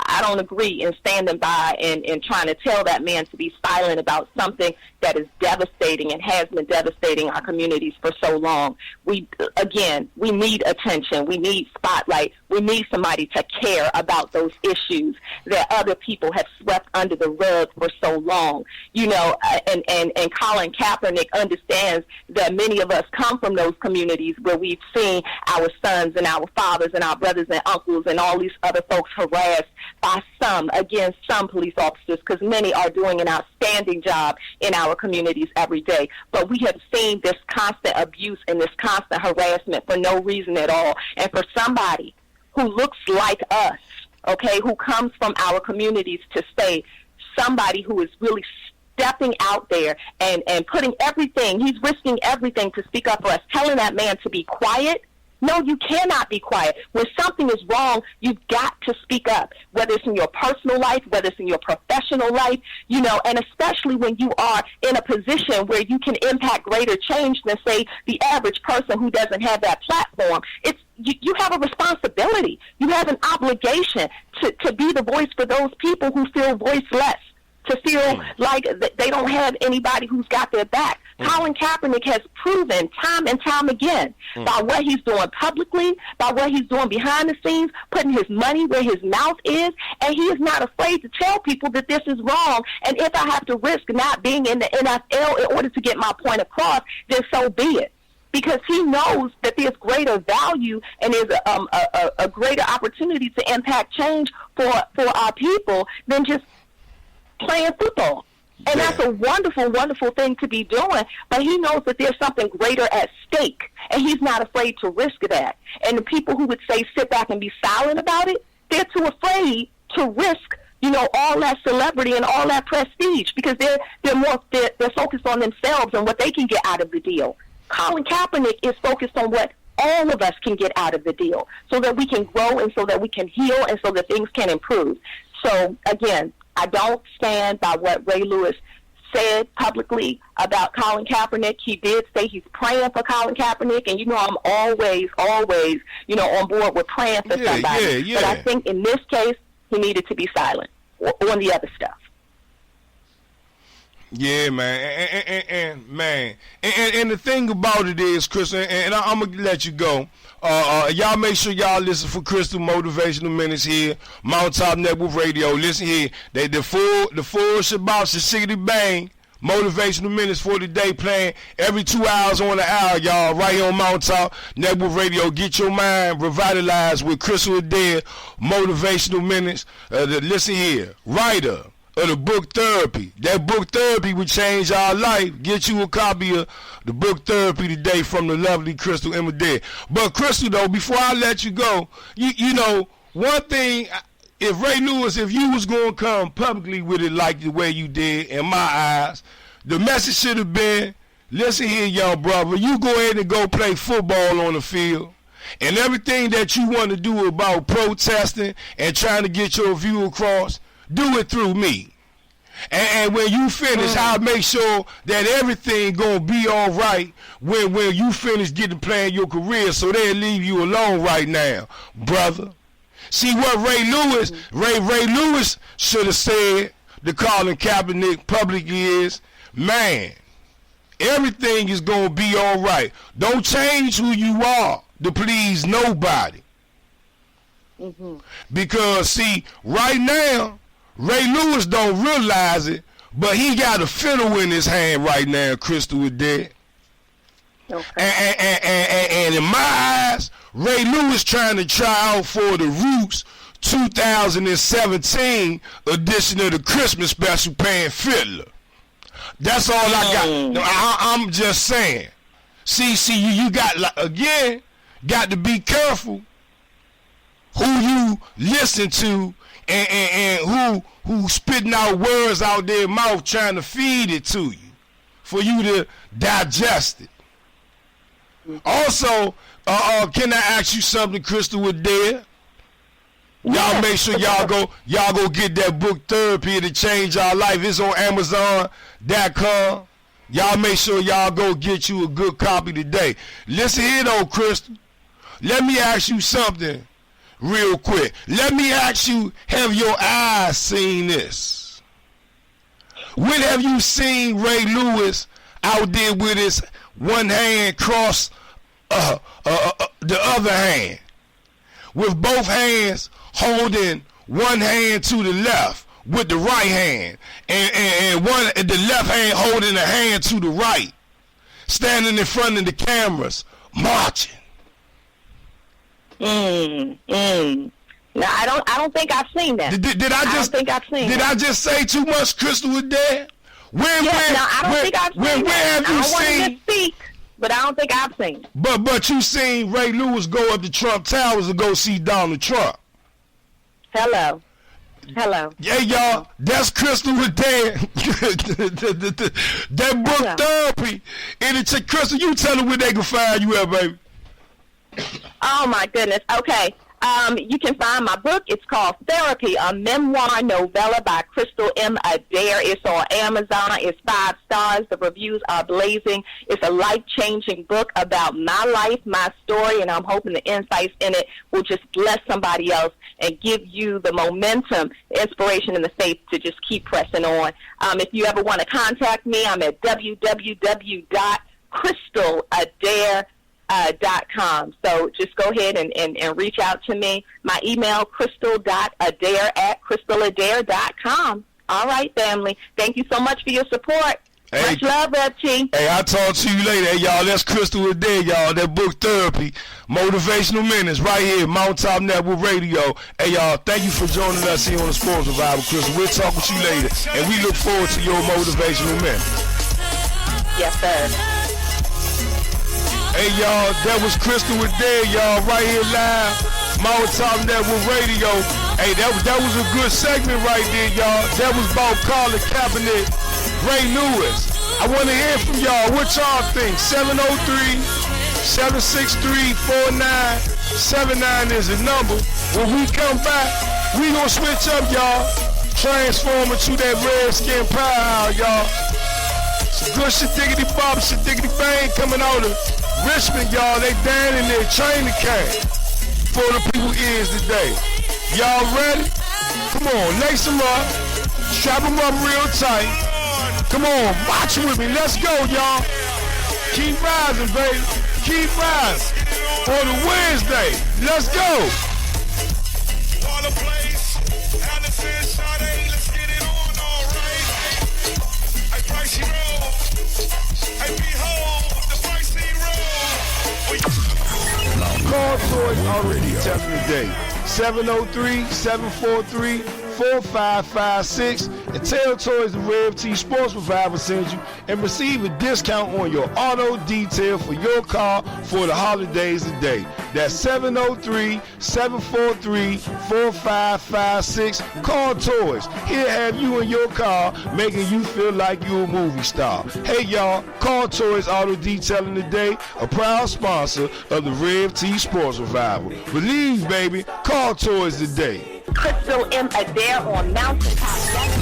I don't agree in standing by and trying to tell that man to be silent about something that is devastating and has been devastating our communities for so long. We need attention. We need spotlight. We need somebody to care about those issues that other people have swept under the rug for so long. You know, and Colin Kaepernick understands that many of us come from those communities where we've seen our sons and our fathers and our brothers and uncles and all these other folks harassed by some police officers, because many are doing an outstanding job in our communities every day. But we have seen this constant abuse and this constant harassment for no reason at all. And for somebody who looks like us, okay, who comes from our communities, to say somebody who is really stepping out there and putting everything, he's risking everything to speak up for us, telling that man to be quiet. No, you cannot be quiet. When something is wrong, you've got to speak up, whether it's in your personal life, whether it's in your professional life, you know, and especially when you are in a position where you can impact greater change than, say, the average person who doesn't have that platform. You have a responsibility. You have an obligation to be the voice for those people who feel voiceless, to feel like they don't have anybody who's got their back. Colin Kaepernick has proven time and time again by what he's doing publicly, by what he's doing behind the scenes, putting his money where his mouth is, and he is not afraid to tell people that this is wrong. And if I have to risk not being in the NFL in order to get my point across, then so be it. Because he knows that there's greater value and there's a greater opportunity to impact change for our people than just playing football. And that's a wonderful, wonderful thing to be doing. But he knows that there's something greater at stake, and he's not afraid to risk that. And the people who would say sit back and be silent about it, they're too afraid to risk, all that celebrity and all that prestige because they're focused on themselves and what they can get out of the deal. Colin Kaepernick is focused on what all of us can get out of the deal so that we can grow and so that we can heal and so that things can improve. So, again, I don't stand by what Ray Lewis said publicly about Colin Kaepernick. He did say he's praying for Colin Kaepernick, and I'm always, on board with praying for somebody. Yeah. But I think in this case, he needed to be silent on the other stuff. Yeah, man, and the thing about it is, Crystal, and I'm gonna let you go. Y'all make sure y'all listen for Crystal Motivational Minutes here, Mountaintop Network Radio. Listen here, the full Shabbat Shashigity Bang Motivational Minutes for the day playing every 2 hours on the hour, y'all, right here on Mountaintop Network Radio. Get your mind revitalized with Crystal Adair Motivational Minutes. Listen here, writer of the book Therapy. That book Therapy would change our life. Get you a copy of the book Therapy today from the lovely Crystal M. Adair. But Crystal, though, before I let you go, one thing, if Ray Lewis, if you was going to come publicly with it like the way you did, in my eyes, the message should have been, listen here, young brother, you go ahead and go play football on the field. And everything that you want to do about protesting and trying to get your view across, do it through me. And when you finish, I'll make sure that everything gonna be all right when you finish getting playing your career, so they'll leave you alone right now, brother. See what Ray Lewis should have said to Colin Kaepernick publicly is, man, everything is gonna be all right. Don't change who you are to please nobody. Because see, right now, Ray Lewis don't realize it, but he got a fiddle in his hand right now, Crystal Adair. Okay. And in my eyes, Ray Lewis trying to try out for the Roots 2017 edition of the Christmas special playing fiddler. That's all I got. No, I'm just saying. See, you got, again, got to be careful who you listen to and who spitting out words out their mouth trying to feed it to you for you to digest it. Also, can I ask you something, Crystal Adair? Y'all make sure y'all go get that book Therapy to Change Our Life. It's on Amazon.com. Y'all make sure y'all go get you a good copy today. Listen here though, Crystal. Let me ask you something real quick. Let me ask you, have your eyes seen this? When have you seen Ray Lewis out there with his one hand cross the other hand, with both hands holding one hand to the left with the right hand, and the left hand holding a hand to the right, standing in front of the cameras, marching? No, I don't think I've seen that. Did I don't think I've seen that. I just say too much, Crystal Adair? I don't think I've seen that. I don't want to speak, but I don't think I've seen it. But you seen Ray Lewis go up to Trump Towers to go see Donald Trump. Hello. Yeah, y'all, that's Crystal Adair. That book Therapy. Crystal, you tell them where they can find you at, baby. Oh, my goodness. Okay. You can find my book. It's called Therapy, a memoir novella by Crystal M. Adair. It's on Amazon. It's 5 stars. The reviews are blazing. It's a life-changing book about my life, my story, and I'm hoping the insights in it will just bless somebody else and give you the momentum, inspiration, and the faith to just keep pressing on. If you ever want to contact me, I'm at www.crystaladair.com. So just go ahead and reach out to me. My email, crystal.adair@crystaladair.com. All right, family. Thank you so much for your support. Hey, much love, Rev T. Hey, I'll talk to you later. Hey, y'all, that's Crystal Adair, y'all. That book, Therapy, Motivational Minutes, right here, Mountaintop Network Radio. Hey, y'all, thank you for joining us here on the Sports Revival, Crystal. We'll talk with you later, and we look forward to your motivational minutes. Yes, sir. Hey, y'all, that was Crystal Adair, y'all, right here live, Mountaintop Network Radio. Hey, that was a good segment right there, y'all. That was about Colin Kaepernick, Ray Lewis. I want to hear from y'all. What y'all think? 703-763-4979 is the number. When we come back, we gonna switch up, y'all. Transform into that Redskin power, y'all. Some good shit-diggity bop, shit-diggity bang coming out of Richmond, y'all. They down in their training camp for the people ears today. Y'all ready? Come on, lace them up. Strap them up real tight. Come on, watch with me. Let's go, y'all. Keep rising, baby. Keep rising. On a Wednesday. Let's go. Call towards already telling the day. 703-743-4556 and tell Toys the Rev T Sports Revival sends you and receive a discount on your auto detail for your car for the holidays today. That's 703-743-4556. Call Toys. He'll have you in your car making you feel like you're a movie star. Hey y'all, Call Toys Auto Detailing today, a proud sponsor of the Rev T Sports Revival. Believe, baby, Call Toys today. Crystal M. Adair on Mountaintop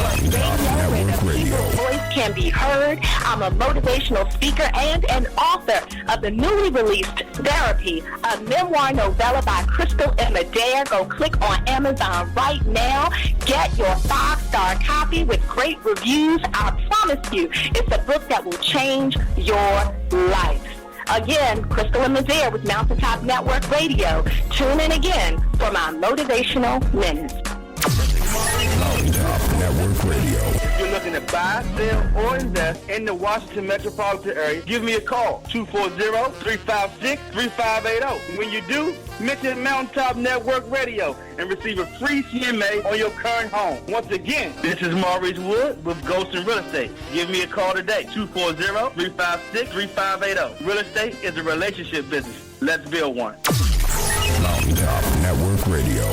Network Radio, where the people's voice can be heard. I'm a motivational speaker and an author of the newly released Therapy, a memoir novella by Crystal M. Adair. Go click on Amazon right now. Get your 5-star copy with great reviews. I promise you, it's a book that will change your life. Again, Crystal M. Adair with Mountaintop Network Radio. Tune in again for my motivational minutes. Mountaintop Network Radio. If you're looking to buy, sell, or invest in the Washington metropolitan area, give me a call, 240-356-3580. When you do, mention Mountaintop Network Radio and receive a free CMA on your current home. Once again, this is Maurice Wood with Ghost and Real Estate. Give me a call today, 240-356-3580. Real estate is a relationship business. Let's build one. Mountaintop Network Radio.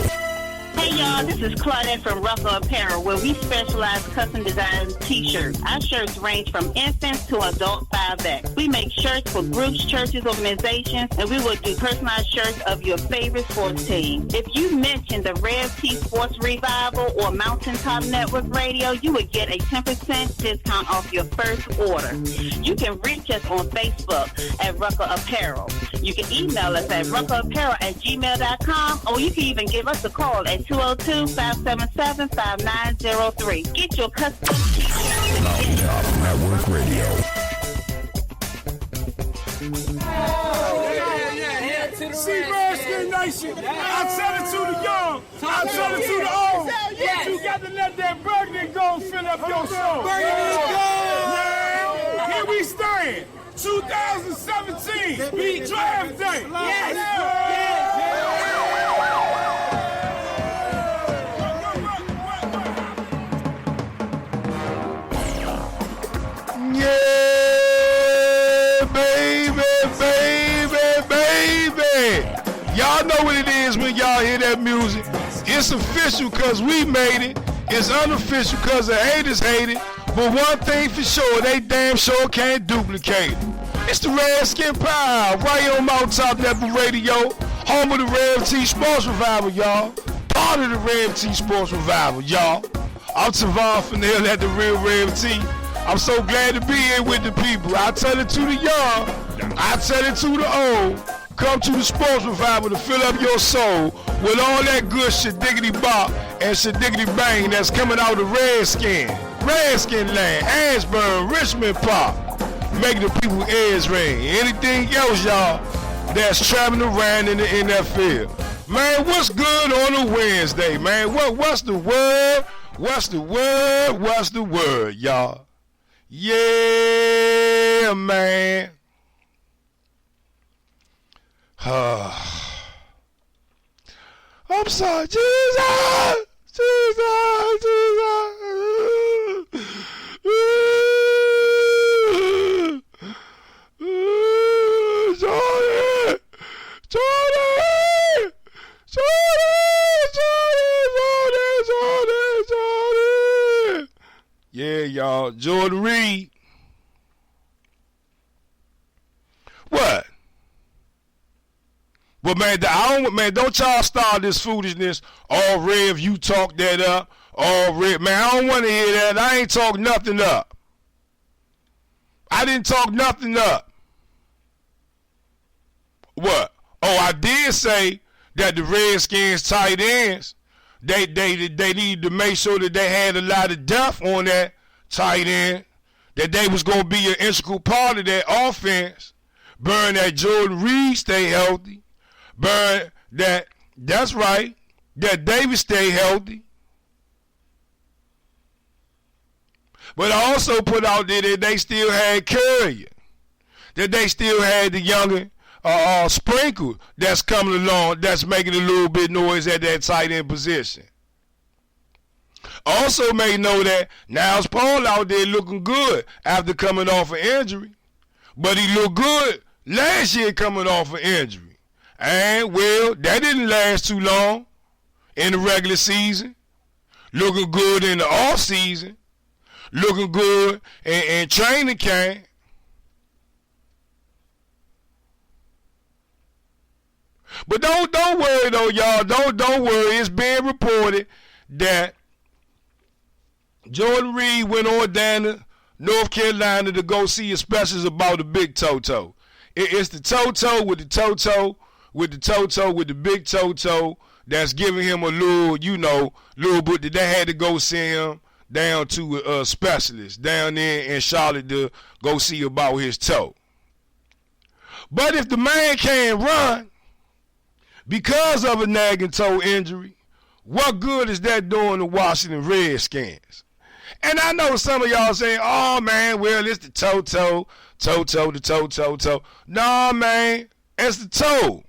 Hey y'all, this is Claudette from Ruffle Apparel, where we specialize custom design t-shirts. Our shirts range from infants to adult 5X. We make shirts for groups, churches, organizations, and we will do personalized shirts of your favorite sports team. If you mention the Rev T Sports Revival or Mountaintop Network Radio, you would get a 10% discount off your first order. You can reach us on Facebook at Ruffle Apparel. You can email us at ruffleapparel@gmail.com, or you can even give us a call at 202-577-5903. Get your custom t-shirts. Mountaintop Network Radio. Seabird Nation. I tell it to the young. I tell it to the old. Yes. You got to let that burgundy gold fill up your soul. Burgundy gold. Now, here we stand. 2017. Beat draft day. Yes. Yeah, baby, baby, baby. Y'all know what it is when y'all hear that music. It's official because we made it. It's unofficial because the haters hate it. But one thing for sure, they damn sure can't duplicate it. It's the Redskin Power right here on Mountaintop Network Radio. Home of the Rev T Sports Revival, y'all. Part of the Rev T Sports Revival, y'all. I'm Tavon Fennell at the Real Rev T. I'm so glad to be here with the people. I tell it to the young, I tell it to the old. Come to the Sports Revival to fill up your soul with all that good shit-diggity bop and shit-diggity bang that's coming out of Redskin land, Ashburn, Richmond Pop. Make the people ears ring. Anything else, y'all, that's traveling around in the NFL. Man, what's good on a Wednesday, man? What's the word? What's the word? What's the word, y'all? Yeah, man. I'm sorry, Jesus, Jesus, Jesus. Jordan, Jordan, Jordan. Yeah, y'all, Jordan Reed. What? But man, don't y'all start this foolishness. All Rev, you talk that up. All Rev, man, I don't want to hear that. I ain't talk nothing up. I didn't talk nothing up. What? Oh, I did say that the Redskins tight ends, they needed to make sure that they had a lot of depth on that tight end, that they was gonna be an integral part of that offense. Burn that Jordan Reed stay healthy. Burn that's right, that Davis stay healthy. But I also put out there that they still had Curry, that they still had the younger Sprinkle that's coming along, that's making a little bit noise at that tight end position. Also may know that Niles Paul out there looking good after coming off an injury. But he looked good last year coming off an injury. And, well, that didn't last too long in the regular season. Looking good in the off season. Looking good in training camp. But don't worry though, y'all. Don't worry. It's being reported that Jordan Reed went on down to North Carolina to go see a specialist about the big toe. It's the toe with the toe with the big toe that's giving him a little bit that they had to go send him down to a specialist down there in Charlotte to go see about his toe. But if the man can't run because of a nagging toe injury, what good is that doing the Washington Redskins? And I know some of y'all saying, oh man, well, it's the toe. Nah, man, it's the toe.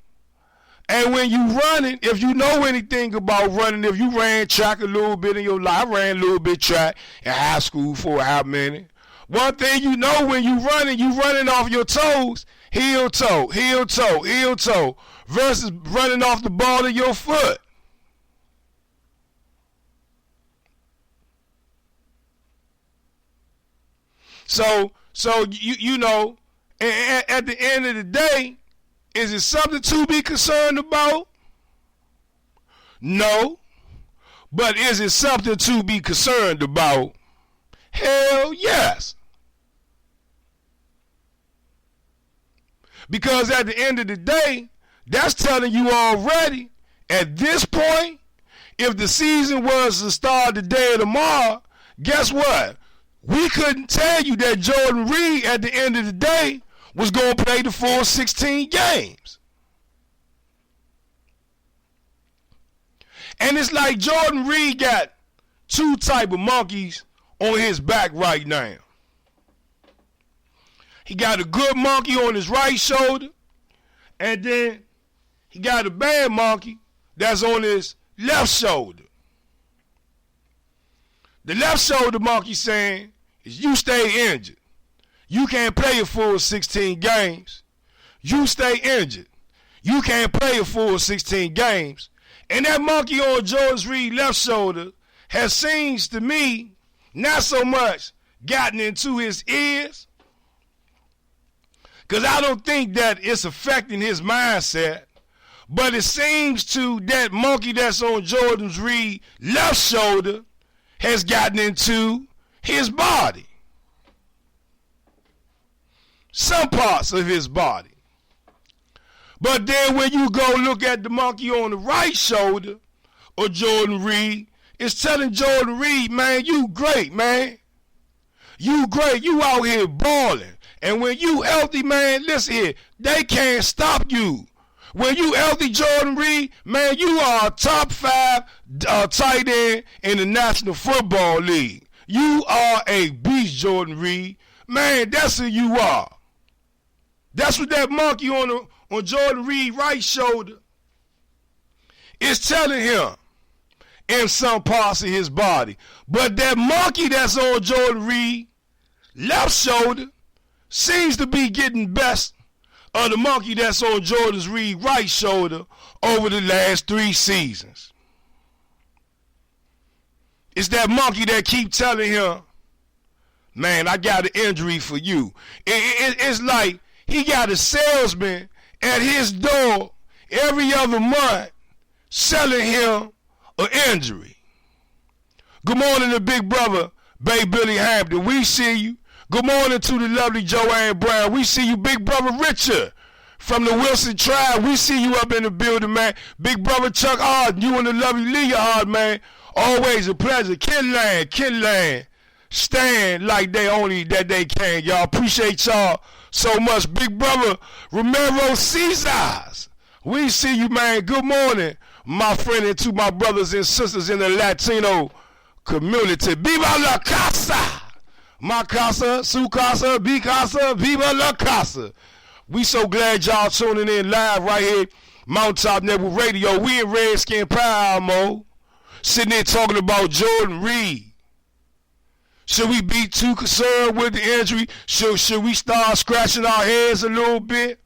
And when you running, if you know anything about running, if you ran track a little bit in your life, I ran a little bit track in high school for a hot minute. One thing you know when you running off your toes, heel toe, versus running off the ball of your foot. So you know, at the end of the day, is it something to be concerned about? No. But is it something to be concerned about? Hell yes. Because at the end of the day, that's telling you already, at this point, if the season was to start today or tomorrow, guess what? We couldn't tell you that Jordan Reed at the end of the day was going to play the full 16 games. And it's like Jordan Reed got two type of monkeys on his back right now. He got a good monkey on his right shoulder, and then he got a bad monkey that's on his left shoulder. The left shoulder monkey saying is you stay injured. You can't play a full 16 games. You stay injured. You can't play a full 16 games. And that monkey on Jordan Reed's left shoulder has seems to me not so much gotten into his ears, because I don't think that it's affecting his mindset, But it seems to that monkey that's on Jordan's Reed left shoulder has gotten into his body. Some parts of his body. But then when you go look at the monkey on the right shoulder of Jordan Reed, it's telling Jordan Reed, man, you great, man. You great. You out here balling. And when you healthy, man, listen here, they can't stop you. When you healthy, Jordan Reed, man, you are a top 5 tight end in the National Football League. You are a beast, Jordan Reed. Man, that's who you are. That's what that monkey on Jordan Reed's right shoulder is telling him in some parts of his body. But that monkey that's on Jordan Reed's left shoulder seems to be getting best of the monkey that's on Jordan Reed's right shoulder over the last 3 seasons. It's that monkey that keep telling him, man, I got an injury for you. It's like he got a salesman at his door every other month selling him an injury. Good morning to big brother, Bay Billy Hampton. We see you. Good morning to the lovely Joanne Brown. We see you, big brother Richard from the Wilson tribe. We see you up in the building, man. Big brother Chuck Hard, you and the lovely Leah Hard, man. Always a pleasure. Kinland, stand like they only that they can. Y'all appreciate y'all so much. Big brother Romero Cesars. We see you, man. Good morning, my friend, and to my brothers and sisters in the Latino community. Viva la casa! My casa, su casa, bi casa, viva la casa. We so glad y'all tuning in live right here, Mountaintop Network Radio. We in Redskin Power mode, sitting there talking about Jordan Reed. Should we be too concerned with the injury? Should we start scratching our heads a little bit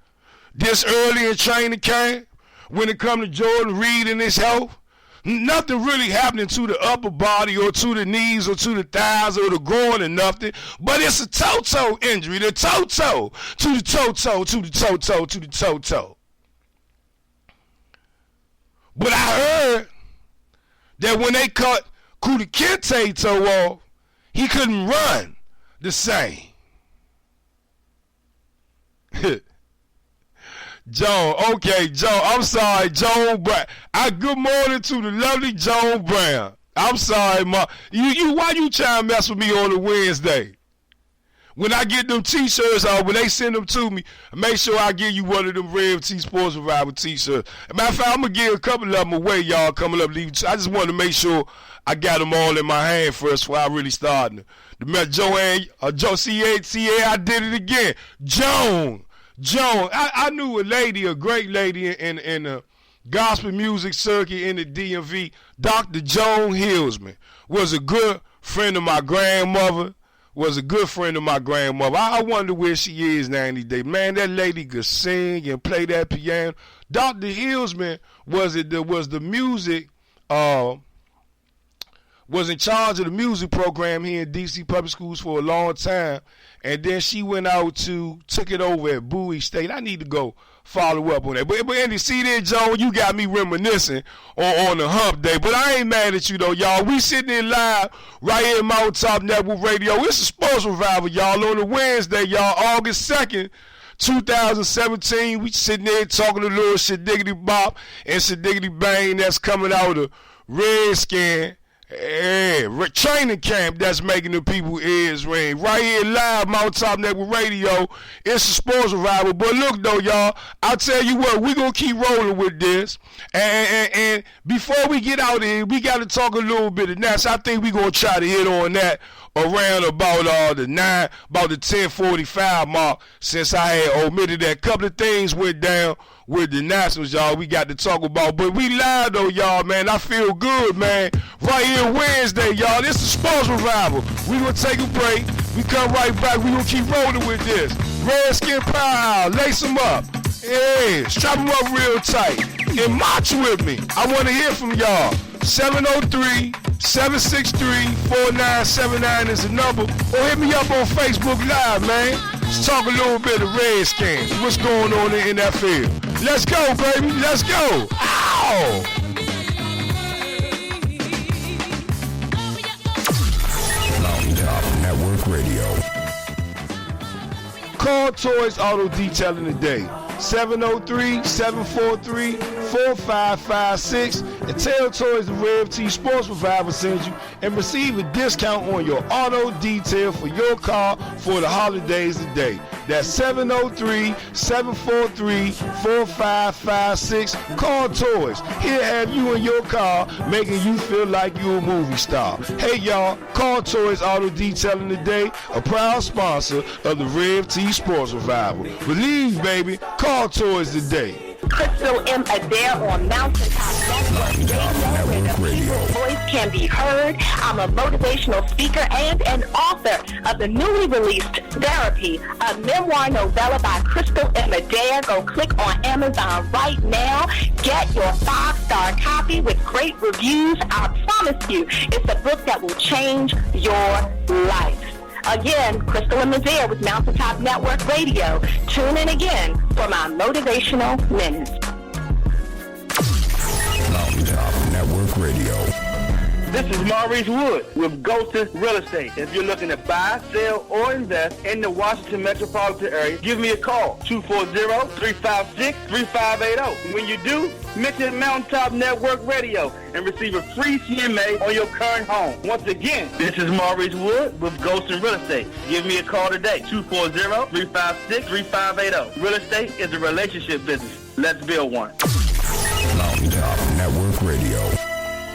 this early in training camp when it comes to Jordan Reed and his health? Nothing really happening to the upper body or to the knees or to the thighs or the groin or nothing, but it's a toe-toe injury, the toe-toe, to the toe-toe, to the toe-toe, to the toe-toe. But I heard that when they cut Kuta Kinte toe off, he couldn't run the same. Joan, okay, Joan, I'm sorry, Joan Brown. Good morning to the lovely Joan Brown. I'm sorry, Ma. Why you trying to mess with me on a Wednesday? When I get them t-shirts out, when they send them to me, make sure I give you one of them Rev T Sports Revival t-shirts. Matter of fact, I'm going to give a couple of them away, y'all, coming up. I just want to make sure I got them all in my hand first before I really start. Joanne, CA, I did it again. Joan, I knew a great lady in the gospel music circuit in the DMV. Dr. Joan Hillsman was a good friend of my grandmother. I wonder where she is now these days. Man, that lady could sing and play that piano. Dr. Hillsman was in charge of the music program here in D.C. Public Schools for a long time. And then she went out took it over at Bowie State. I need to go follow up on that. But Andy, see there, Joe, you got me reminiscing on the hump day. But I ain't mad at you, though, y'all. We sitting in live right here at Mountaintop Network Radio. It's a sports revival, y'all, on a Wednesday, y'all, August 2nd. 2017, we sitting there talking to little Shadiggity Bop and Shadiggity Bang that's coming out of Redskin. Training camp that's making the people ears ring. Right here live, Mountaintop Network Radio. It's a sports revival. But look, though, y'all, I'll tell you what, we're going to keep rolling with this. And before we get out of here, we got to talk a little bit of that. So I think we're going to try to hit on that around about the 10:45 mark, since I had omitted that. Couple of things went down with the Nationals, y'all, we got to talk about. But we live, though, y'all, man. I feel good, man. Right here Wednesday, y'all. This is Sports Revival. We going to take a break. We come right back. We going to keep rolling with this. Redskin Power, lace them up. Hey, strap them up real tight. And march with me. I want to hear from y'all. 703-763-4979 is the number. Or hit me up on Facebook Live, man. Let's talk a little bit of Redskins. What's going on in the NFL? Let's go, baby. Let's go. Ow! Mountaintop Network Radio. Call Toys Auto Detailing today. 703-743-4556 and tell Toys the Rev T Sports Revival sends you and receive a discount on your auto detail for your car for the holidays today. That's 703-743-4556. Call Toys. He'll have you in your car making you feel like you're a movie star. Hey y'all, call Toys Auto Detailing today, a proud sponsor of the Rev T Sports Revival. Believe, baby, call Toys today. Crystal M. Adair on Mountaintop Network Radio, where the voice can be heard. I'm a motivational speaker and an author of the newly released Therapy, a memoir novella by Crystal M. Adair. Go click on Amazon right now. Get your 5-star copy with great reviews. I promise you, it's a book that will change your life. Again, Crystal and Adair with Mountaintop Network Radio. Tune in again for my motivational minutes. Mountaintop Network Radio. This is Maurice Wood with Ghosted Real Estate. If you're looking to buy, sell, or invest in the Washington metropolitan area, give me a call, 240-356-3580. When you do, mention Mountaintop Network Radio and receive a free CMA on your current home. Once again, this is Maurice Wood with Ghosted Real Estate. Give me a call today, 240-356-3580. Real estate is a relationship business. Let's build one. Mountaintop Network Radio.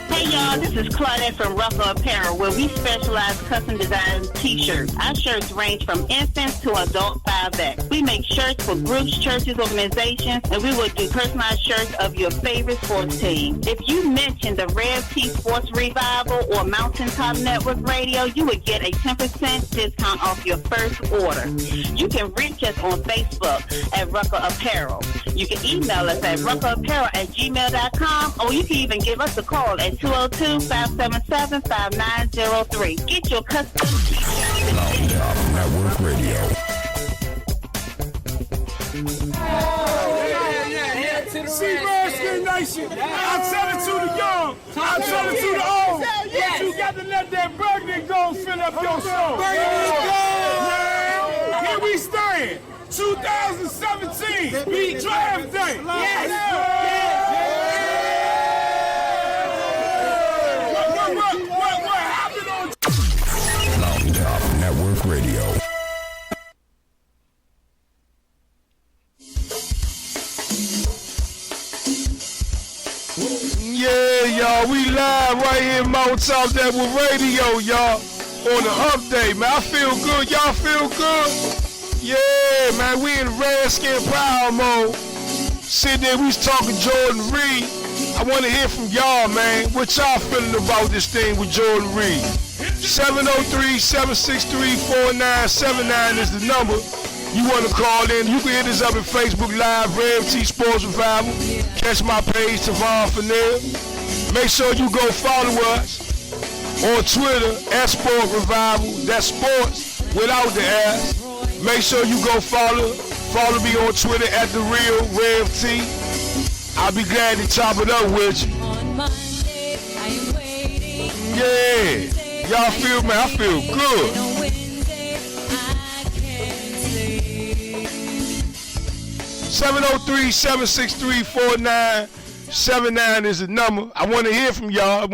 Hey y'all, this is Claudette from Ruffalo Apparel, where we specialize custom design t-shirts. Our shirts range from infants to adult 5X. We make shirts for groups, churches, organizations, and we will do personalized shirts of your favorite sports team. If you mention the Rev T Sports Revival or Mountaintop Network Radio, you would get a 10% discount off your first order. You can reach us on Facebook at Ruffalo Apparel. You can email us at ruffaloapparel@gmail.com, or you can even give us a call at 202-577-5903. Get your custom t-shirts. Mountaintop Network Radio. See, Redskin Nation, I tell it to the young, I tell it to the old. But you got to let that burgundy gold fill up your soul. Burgundy gold! Here we stand, 2017, draft day. Yes! What happened on Mountaintop Network Radio. Yeah, y'all, we live right here in Mountaintop Network Radio, y'all. On the hump day, man. I feel good. Y'all feel good? Yeah, man, we in Redskin Proud mode. Sitting there, we was talking Jordan Reed. I want to hear from y'all, man. What y'all feeling about this thing with Jordan Reed? 703-763-4979 is the number. You want to call in, you can hit us up at Facebook Live, Rev T Sports Revival. Catch my page, Tavon Fennell. Make sure you go follow us on Twitter, Sport Revival. That's sports without the S. Make sure you go follow me on Twitter at The Real Rev T. I'll be glad to chop it up with you. Yeah. Y'all feel me? I feel good. 703-763-4979 is the number. I want to hear from y'all.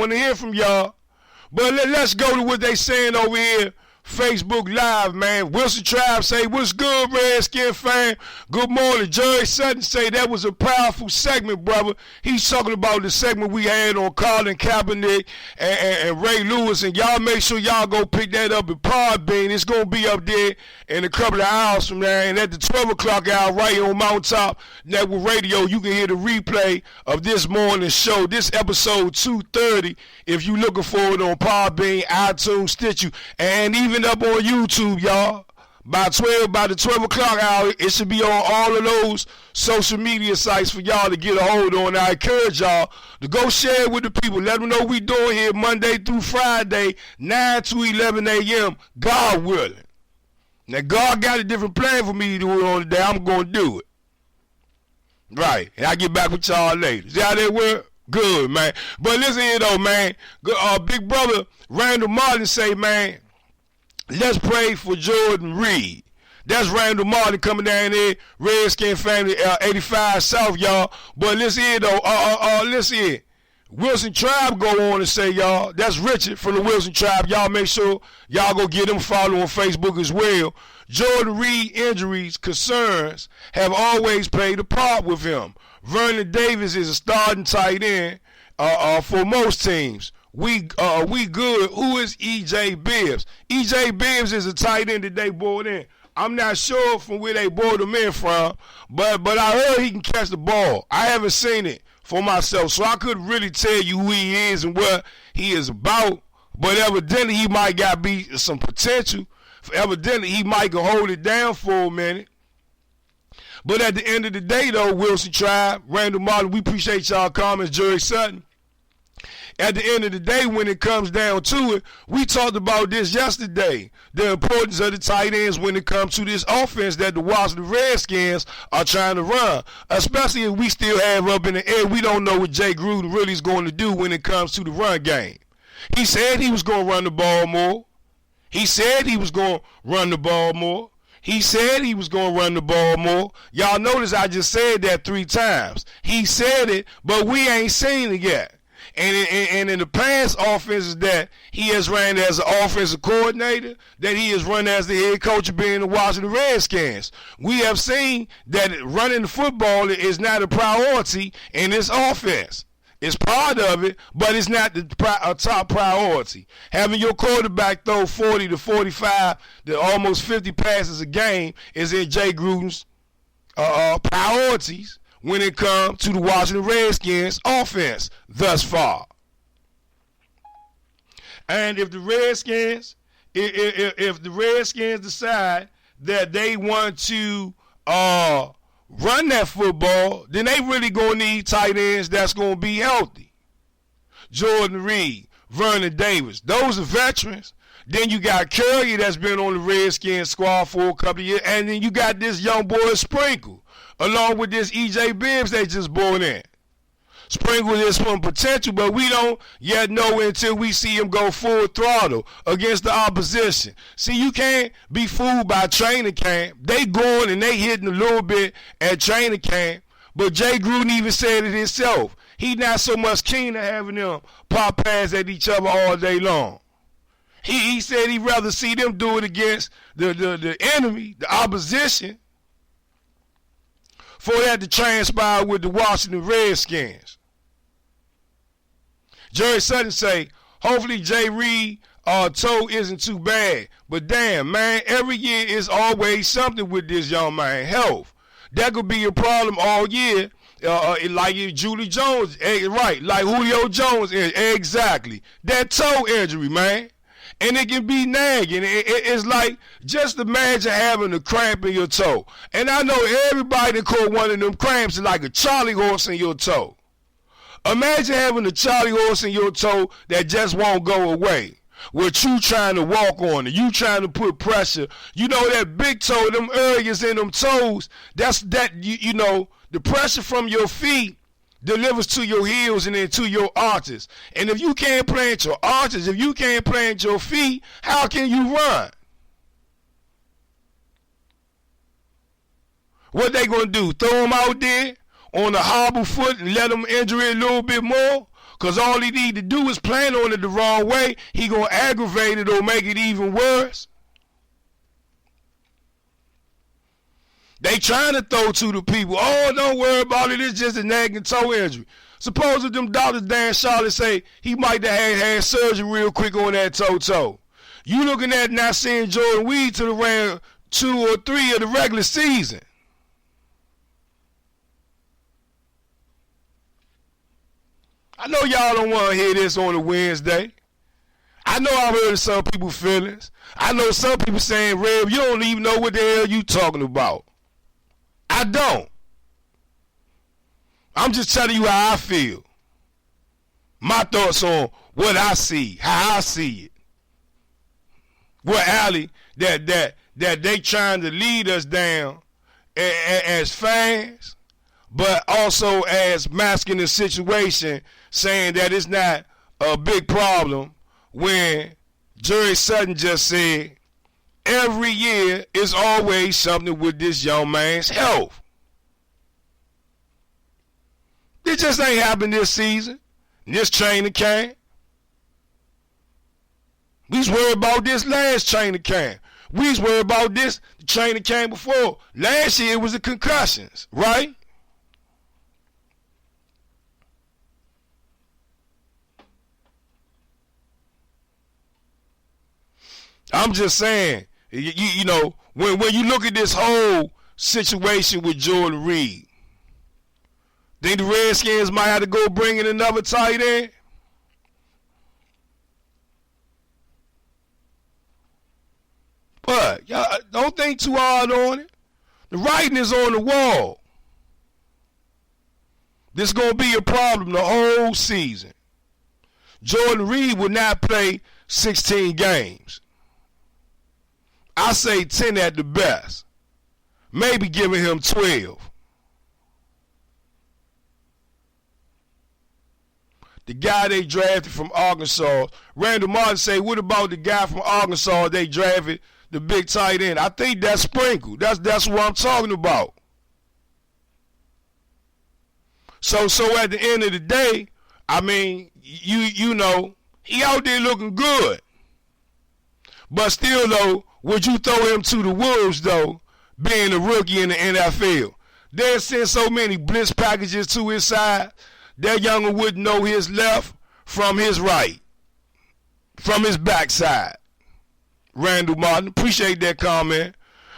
But let's go to what they saying over here. Facebook Live, man. Wilson Tribe say, what's good, Redskin fan? Good morning. Jerry Sutton say that was a powerful segment, brother. He's talking about the segment we had on Colin Kaepernick and Ray Lewis, and y'all make sure y'all go pick that up at Podbean. It's going to be up there in a couple of hours from now, and at the 12 o'clock hour right here on Mountaintop Network Radio, you can hear the replay of this morning's show, this episode 230, if you looking for it on Podbean, iTunes, Stitcher, and even up on YouTube, y'all. By the 12 o'clock hour, it should be on all of those social media sites for y'all to get a hold on. I encourage y'all to go share it with the people. Let them know we doing here Monday through Friday, 9 to 11 a.m., God willing. Now, God got a different plan for me to do it on today. I'm going to do it. Right. And I'll get back with y'all later. See how that work? Good, man. But listen here, though, man. Big brother Randall Martin say, man, let's pray for Jordan Reed. That's Randall Martin coming down there, Redskin family, 85 South, y'all. But listen here, though. Listen here. Wilson Tribe go on and say, y'all, that's Richard from the Wilson Tribe. Y'all make sure y'all go get him a follow on Facebook as well. Jordan Reed injuries, concerns have always played a part with him. Vernon Davis is a starting tight end for most teams. We good. Who is E.J. Bibbs? E.J. Bibbs is a tight end that they brought in. I'm not sure from where they brought him in from, but I heard he can catch the ball. I haven't seen it for myself, so I couldn't really tell you who he is and what he is about. But evidently he might got be some potential. Evidently he might can hold it down for a minute. But at the end of the day, though, Wilson Tribe, Randall Martin, we appreciate y'all comments, Jerry Sutton. At the end of the day, when it comes down to it, we talked about this yesterday, the importance of the tight ends when it comes to this offense that the Washington Redskins are trying to run, especially if we still have up in the air. We don't know what Jay Gruden really is going to do when it comes to the run game. He said he was going to run the ball more. He said he was going to run the ball more. He said he was going to run the ball more. Y'all notice I just said that 3 times. He said it, but we ain't seen it yet. And in the past offenses that he has ran as an offensive coordinator, that he has run as the head coach of being the Washington Redskins, we have seen that running the football is not a priority in this offense. It's part of it, but it's not the top priority. Having your quarterback throw 40 to 45 to almost 50 passes a game is in Jay Gruden's priorities when it comes to the Washington Redskins offense thus far. And if the Redskins, if the Redskins decide that they want to run that football, then they really gonna need tight ends that's gonna be healthy. Jordan Reed, Vernon Davis, those are veterans. Then you got Curry that's been on the Redskins squad for a couple of years, and then you got this young boy Sprinkle, along with this E.J. Bibbs they just brought in. Sprinkle is some potential, but we don't yet know until we see him go full throttle against the opposition. See, you can't be fooled by training camp. They going and they hitting a little bit at training camp, but Jay Gruden even said it himself. He not so much keen to having them pop pads at each other all day long. He said he'd rather see them do it against the enemy, the opposition, for that to transpire with the Washington Redskins. Jerry Sutton say, hopefully Jay Reed toe isn't too bad. But damn, man, every year is always something with this young man. Health. That could be a problem all year. Like Julie Jones, right, like Julio Jones, exactly. That toe injury, man. And it can be nagging. It's like, just imagine having a cramp in your toe. And I know everybody that caught one of them cramps is like a Charlie horse in your toe. Imagine having a Charlie horse in your toe that just won't go away. With you trying to walk on it, you trying to put pressure. You know that big toe, them areas in them toes, you know, the pressure from your feet delivers to your heels and then to your arches. And if you can't plant your arches, if you can't plant your feet, how can you run? What they gonna do? Throw them out there on a hobble foot and let them injure it a little bit more? Because all he need to do is plant on it the wrong way. He gonna aggravate it or make it even worse. They trying to throw to the people. Oh, don't worry about it. It's just a nagging toe injury. Suppose if them doctors down Charlotte say he might have had surgery real quick on that toe. You looking at not seeing Jordan Reed to the round 2 or 3 of the regular season. I know y'all don't want to hear this on a Wednesday. I know I've heard some people's feelings. I know some people saying, Rev, you don't even know what the hell you talking about. I don't. I'm just telling you how I feel. My thoughts on what I see, how I see it. What alley that that they trying to lead us down as fans, but also as masking the situation, saying that it's not a big problem when Jerry Sutton just said every year is always something with this young man's health. It just ain't happened this season, this training camp. We was worried about this last training camp. We was worried about this training camp before. Last year it was the concussions, right? I'm just saying, you know, when you look at this whole situation with Jordan Reed, think the Redskins might have to go bring in another tight end? But y'all don't think too hard on it. The writing is on the wall. This is going to be a problem the whole season. Jordan Reed will not play 16 games. I say 10 at the best. Maybe giving him 12. The guy they drafted from Arkansas, Randall Martin say, what about the guy from Arkansas they drafted, the big tight end? I think that's Sprinkle. That's what I'm talking about. So at the end of the day, I mean, you know, he out there looking good. But still, though, would you throw him to the wolves, though, being a rookie in the NFL? They'll send so many blitz packages to his side, that young'un wouldn't know his left from his right, from his backside. Randall Martin, appreciate that comment.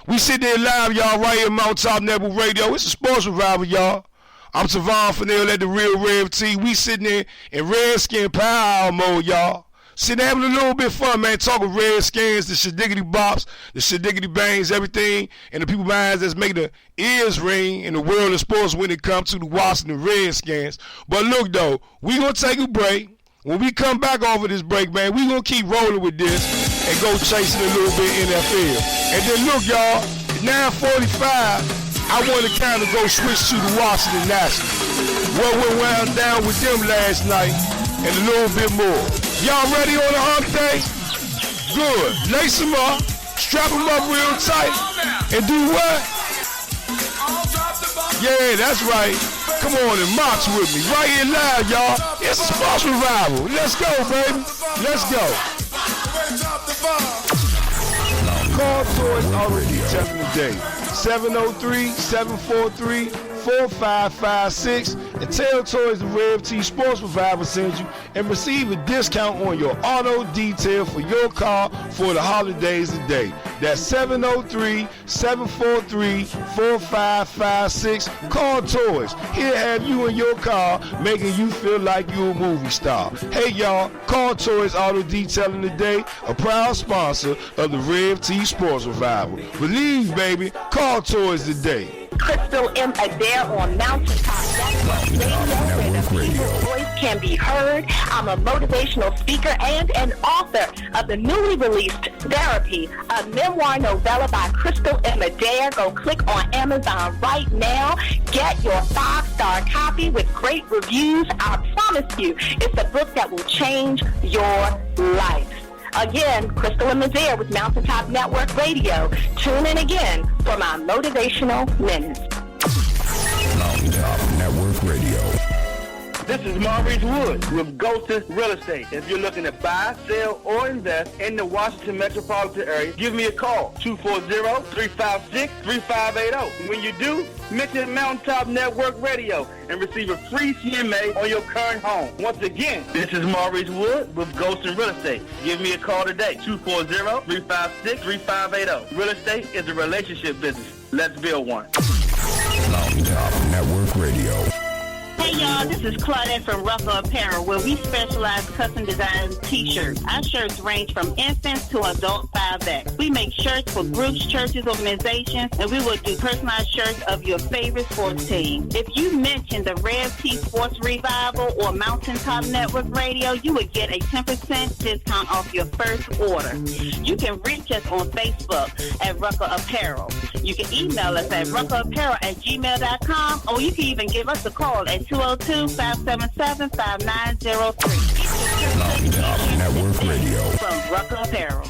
We sit there live, y'all, right here at Mount Top Network Radio. It's a sports revival, y'all. I'm Savon Fennell at the Real Rev T. We sitting there in Redskin Power mode, y'all. Sitting having a little bit of fun, man. Talking Redskins, the shadiggity bops, the shadiggity bangs, everything, and the people behind that's making the ears ring in the world of sports when it comes to the Washington Redskins. But look, though, we going to take a break. When we come back off of this break, man, we going to keep rolling with this and go chasing a little bit NFL. And then look, y'all, 9:45, I want to kind of go switch to the Washington Nationals. What went down with them last night and a little bit more. Y'all ready on the hump day? Good. Lace them up, strap them up real tight, and do what? Yeah, that's right. Come on and march with me. Right here live, y'all. It's a sports revival. Let's go, baby. Let's go. Call Toys Auto Detailing today. 703-743-4556 and tell Toys the Rev T Sports Revival sends you and receive a discount on your auto detail for your car for the holidays today. That's 703-743-4556. Call Toys. He'll have you in your car making you feel like you're a movie star. Hey y'all, call Toys Auto Detailing today, a proud sponsor of the Rev T Sports Revival. Believe, baby, call Toys today. Crystal M. Adair on Mountaintop Network Radio, where the people's voice can be heard. I'm a motivational speaker and an author of the newly released Therapy, a memoir novella by Crystal M. Adair. Go click on Amazon right now. Get your 5-star copy with great reviews. I promise you, it's a book that will change your life. Again, Crystal M. Adair with Mountaintop Network Radio. Tune in again for my motivational minutes. Mountaintop Network Radio. This is Maurice Wood with Ghosted Real Estate. If you're looking to buy, sell, or invest in the Washington metropolitan area, give me a call, 240-356-3580. When you do, mention Mountaintop Network Radio and receive a free CMA on your current home. Once again, this is Maurice Wood with Ghosted Real Estate. Give me a call today, 240-356-3580. Real estate is a relationship business. Let's build one. Mountaintop Network Radio. Hey y'all, this is Claudette from Rucker Apparel, where we specialize custom design t-shirts. Our shirts range from infants to adult 5X. We make shirts for groups, churches, organizations, and we will do personalized shirts of your favorite sports team. If you mention the Rev T Sports Revival or Mountaintop Network Radio, you would get a 10% discount off your first order. You can reach us on Facebook at Rucker Apparel. You can email us at ruckerapparel@gmail.com, or you can even give us a call at 202-577-5903. Mountaintop Network Radio. From Rucker Apparel.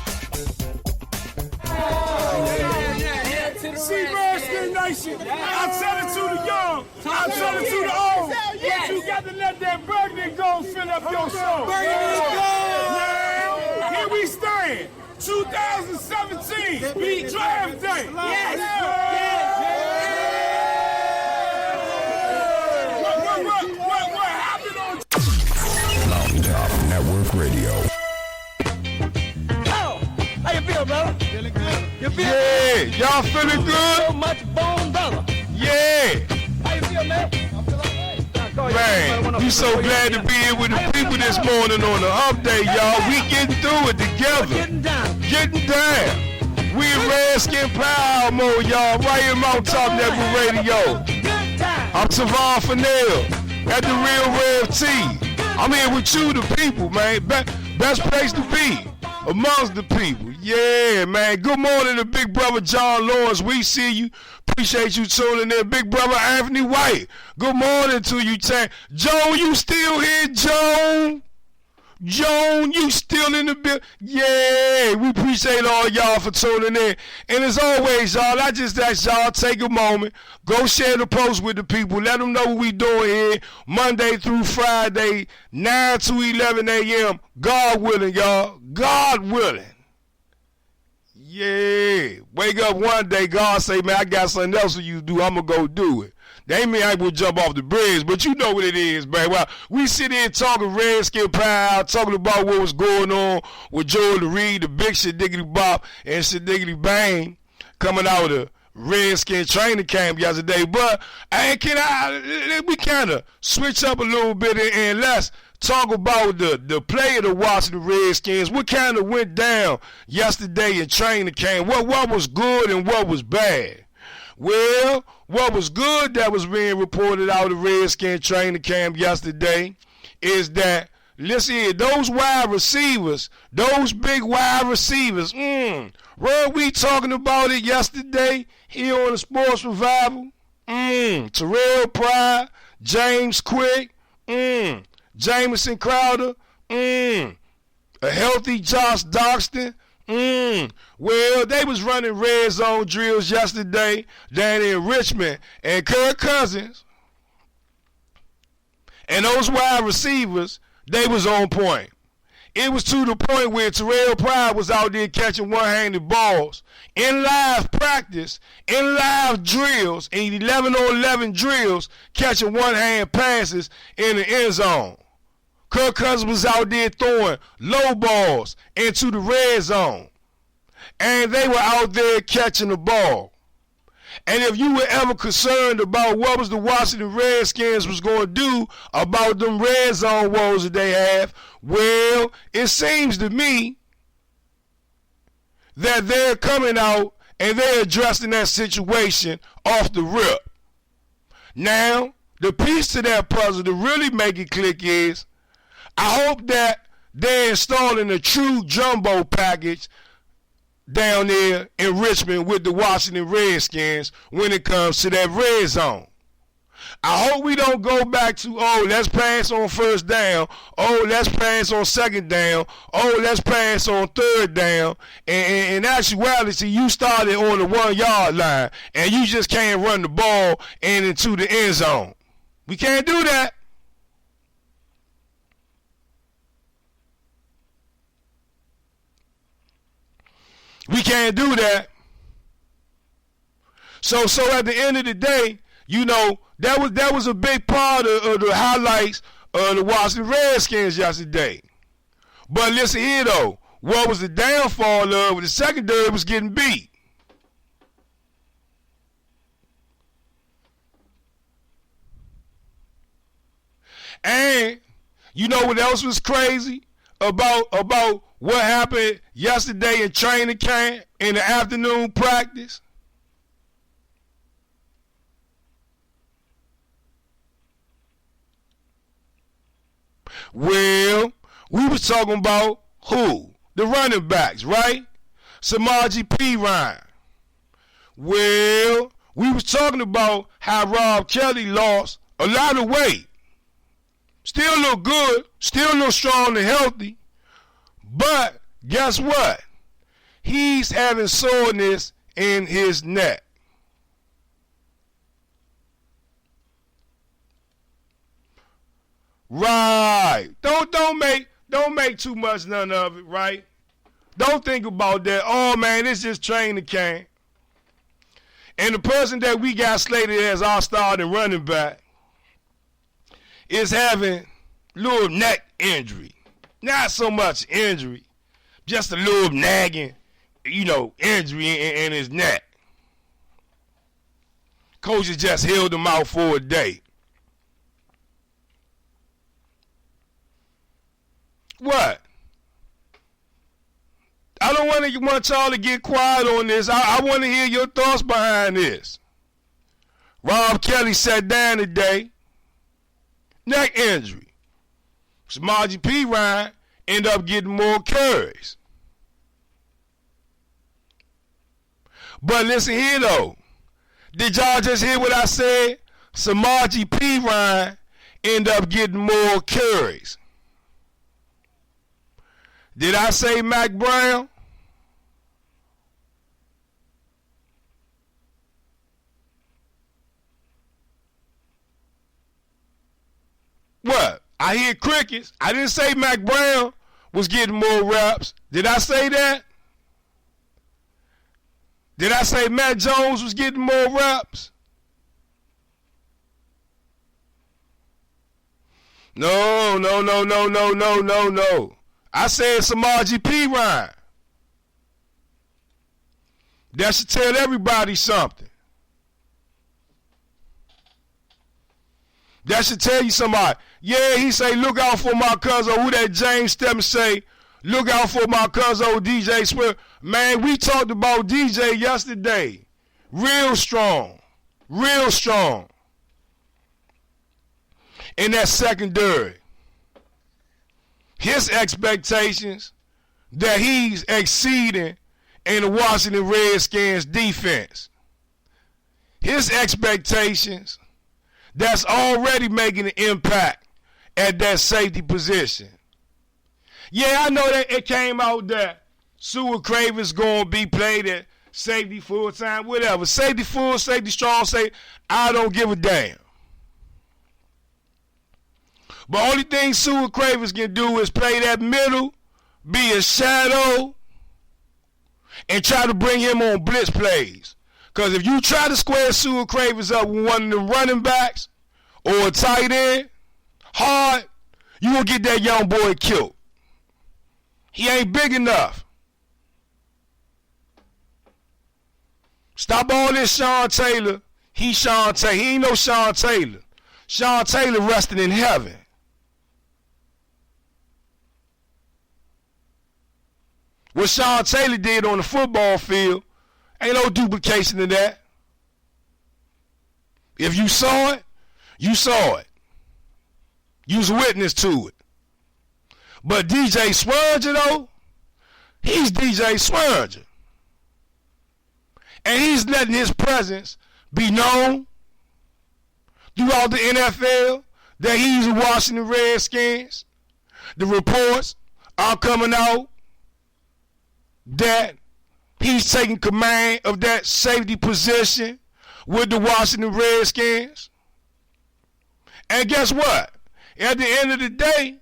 See, Redskin Nation, I tell it to the young, I tell it to the old. But you got to let that burgundy gold fill up your soul. Burgundy gold! Now, here we stand, 2017, draft day. Yes! What happened on Mountaintop Network Radio. Oh, how you feel, brother? Feeling good. You feel Yeah, y'all feeling good? so much bone, brother. Yeah. How you feel, man? I feel all right. Man, we so glad to be here with the people this morning on the update, y'all. We getting through it together. Getting down. Getting down. We in Redskin Power mode, y'all, right here in Mountaintop Network Radio. Good time. I'm Tavon Fennell at the Real Rev T. I'm here with you, the people, man. Best place to be amongst the people. Yeah, man. Good morning to Big Brother John Lawrence. We see you. Appreciate you tuning in. Big Brother Anthony White. Good morning to you, Tank. Joan, you still here, Joan? Joan, you still in the building? Yeah, we appreciate all y'all for tuning in. And as always, y'all, I just ask y'all take a moment, go share the post with the people, let them know what we doing here Monday through Friday, 9 to 11 a.m. God willing, y'all. God willing. Yeah. Wake up one day, God say, man, I got something else for you to do. I'm going to go do it. They ain't mean I will jump off the bridge, but you know what it is, man. Well, we sit here talking Redskin Power, talking about what was going on with Joel the Reed, the big shit diggity bop, and shit diggity bang coming out of the Redskin training camp yesterday. But we kind of switch up a little bit and let's talk about the play of the Washington Redskins. What kind of went down yesterday in training camp? What was good and what was bad? Well, what was good that was being reported out of Redskin training camp yesterday is that, listen here, those wide receivers, those big wide receivers, were we talking about it yesterday here on the Sports Revival? Terrell Pryor, James Quick, Jamison Crowder, a healthy Josh Doxton. Well, they was running red zone drills yesterday down in Richmond, and Kirk Cousins and those wide receivers, they was on point. It was to the point where Terrell Pryor was out there catching one-handed balls in live practice, in live drills, in 11-on-11 drills, catching one-hand passes in the end zone. Kirk Cousins was out there throwing low balls into the red zone. And they were out there catching the ball. And if you were ever concerned about what was the Washington Redskins was going to do about them red zone woes that they have, well, it seems to me that they're coming out and they're addressing that situation off the rip. Now, the piece to that puzzle to really make it click is, I hope that they're installing a true jumbo package down there in Richmond with the Washington Redskins when it comes to that red zone. I hope we don't go back to, let's pass on first down. Let's pass on second down. Let's pass on third down. And in actuality, you started on the 1 yard line and you just can't run the ball into the end zone. We can't do that. We can't do that. So at the end of the day, you know, that was a big part of the highlights of the Washington Redskins yesterday. But listen here though, what was the downfall of the secondary was getting beat. You know what else was crazy about what happened yesterday in training camp in the afternoon practice? Well, we was talking about who? The running backs, right? Samaji P. Ryan. Well, we was talking about how Rob Kelly lost a lot of weight. Still look good, still look strong and healthy. But guess what? He's having soreness in his neck. Right. Don't make too much none of it, right? Don't think about that. Oh man, it's just training camp. And the person that we got slated as our starting running back is having a little neck injury. Not so much injury, just a little nagging, injury in his neck. Coaches just held him out for a day. What? I don't want y'all to get quiet on this. I want to hear your thoughts behind this. Rob Kelly sat down today. Neck injury. Samaji P. Ryan ended up getting more carries. But listen here, though. Did y'all just hear what I said? Samaji P. Ryan ended up getting more carries. Did I say Mac Brown? What? I hear crickets. I didn't say Mac Brown was getting more reps. Did I say that? Did I say Matt Jones was getting more reps? No. I said Samaji P. Ryan. That should tell everybody something. That should tell you somebody. Yeah, he say, look out for my cousin. Who that James Stephen say, look out for my cousin, DJ Swift. Man, we talked about DJ yesterday. Real strong. Real strong. In that secondary. His expectations that he's exceeding in the Washington Redskins defense. His expectations that's already making an impact at that safety position. Yeah, I know that it came out that Seward Craven's going to be played at safety full time, whatever. Safety full, safety strong, safety. I don't give a damn. But only thing Seward Cravens can do is play that middle, be a shadow, and try to bring him on blitz plays. Because if you try to square Seward Cravens up with one of the running backs or a tight end hard, you will get that young boy killed. He ain't big enough. Stop all this Sean Taylor. He Sean Taylor. He ain't no Sean Taylor. Sean Taylor resting in heaven. What Sean Taylor did on the football field, ain't no duplication of that. If you saw it, you saw it. You was a witness to it. But DJ Swerger, though, he's DJ Swerger. And he's letting his presence be known throughout the NFL that he's a Washington Redskins. The reports are coming out that he's taking command of that safety position with the Washington Redskins. And guess what? At the end of the day,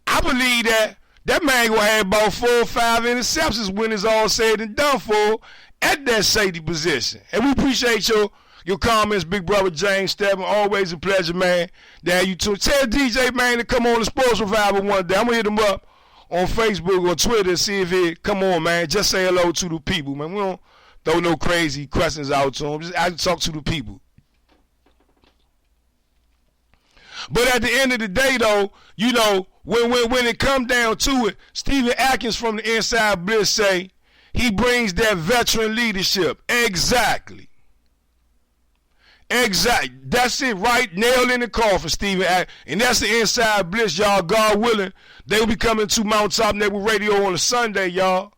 I believe that man gonna have about 4 or 5 interceptions when it's all said and done for at that safety position. And we appreciate your comments, big brother James Stephen. Always a pleasure, man. That you too. Tell DJ, man, to come on the Sports Revival one day. I'm gonna hit him up on Facebook or Twitter and see if he come on, man. Just say hello to the people, man. We don't throw no crazy questions out to him. Just I talk to the people. But at the end of the day, though, you know, when it comes down to it, Stephen Atkins from the Inside Bliss say he brings that veteran leadership. Exactly. That's it, right? Nail in the coffin, Stephen Atkins. And that's the Inside Bliss, y'all. God willing, they will be coming to Mountaintop Network Radio on a Sunday, y'all.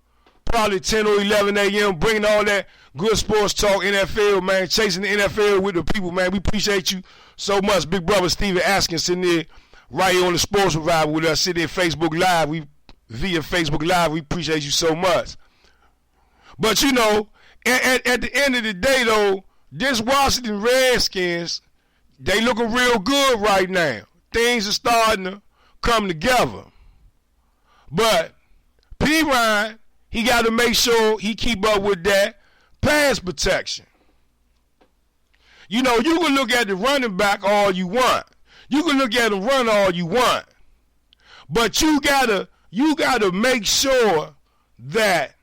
Probably 10 or 11 a.m., bringing all that good sports talk, NFL, man, chasing the NFL with the people, man. We appreciate you so much. Big brother Stephen Atkins sitting there right here on the Sports Revival with us, sitting there Facebook Live. Via Facebook Live, we appreciate you so much. But, you know, at the end of the day, though, this Washington Redskins, they looking real good right now. Things are starting to come together. But P. Ryan, he got to make sure he keep up with that pass protection. You know, you can look at the running back all you want. You can look at him run all you want. But you gotta make sure that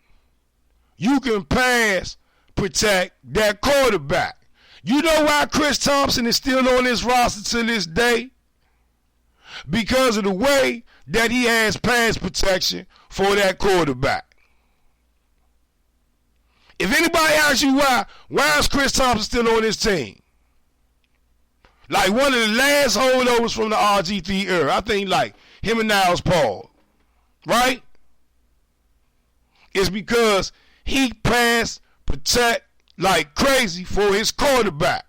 you can pass protect that quarterback. You know why Chris Thompson is still on this roster to this day? Because of the way that he has pass protection for that quarterback. If anybody asks you why is Chris Thompson still on this team? Like one of the last holdovers from the RG3 era. I think like him and Niles Paul. Right? It's because he pass protect like crazy for his quarterback.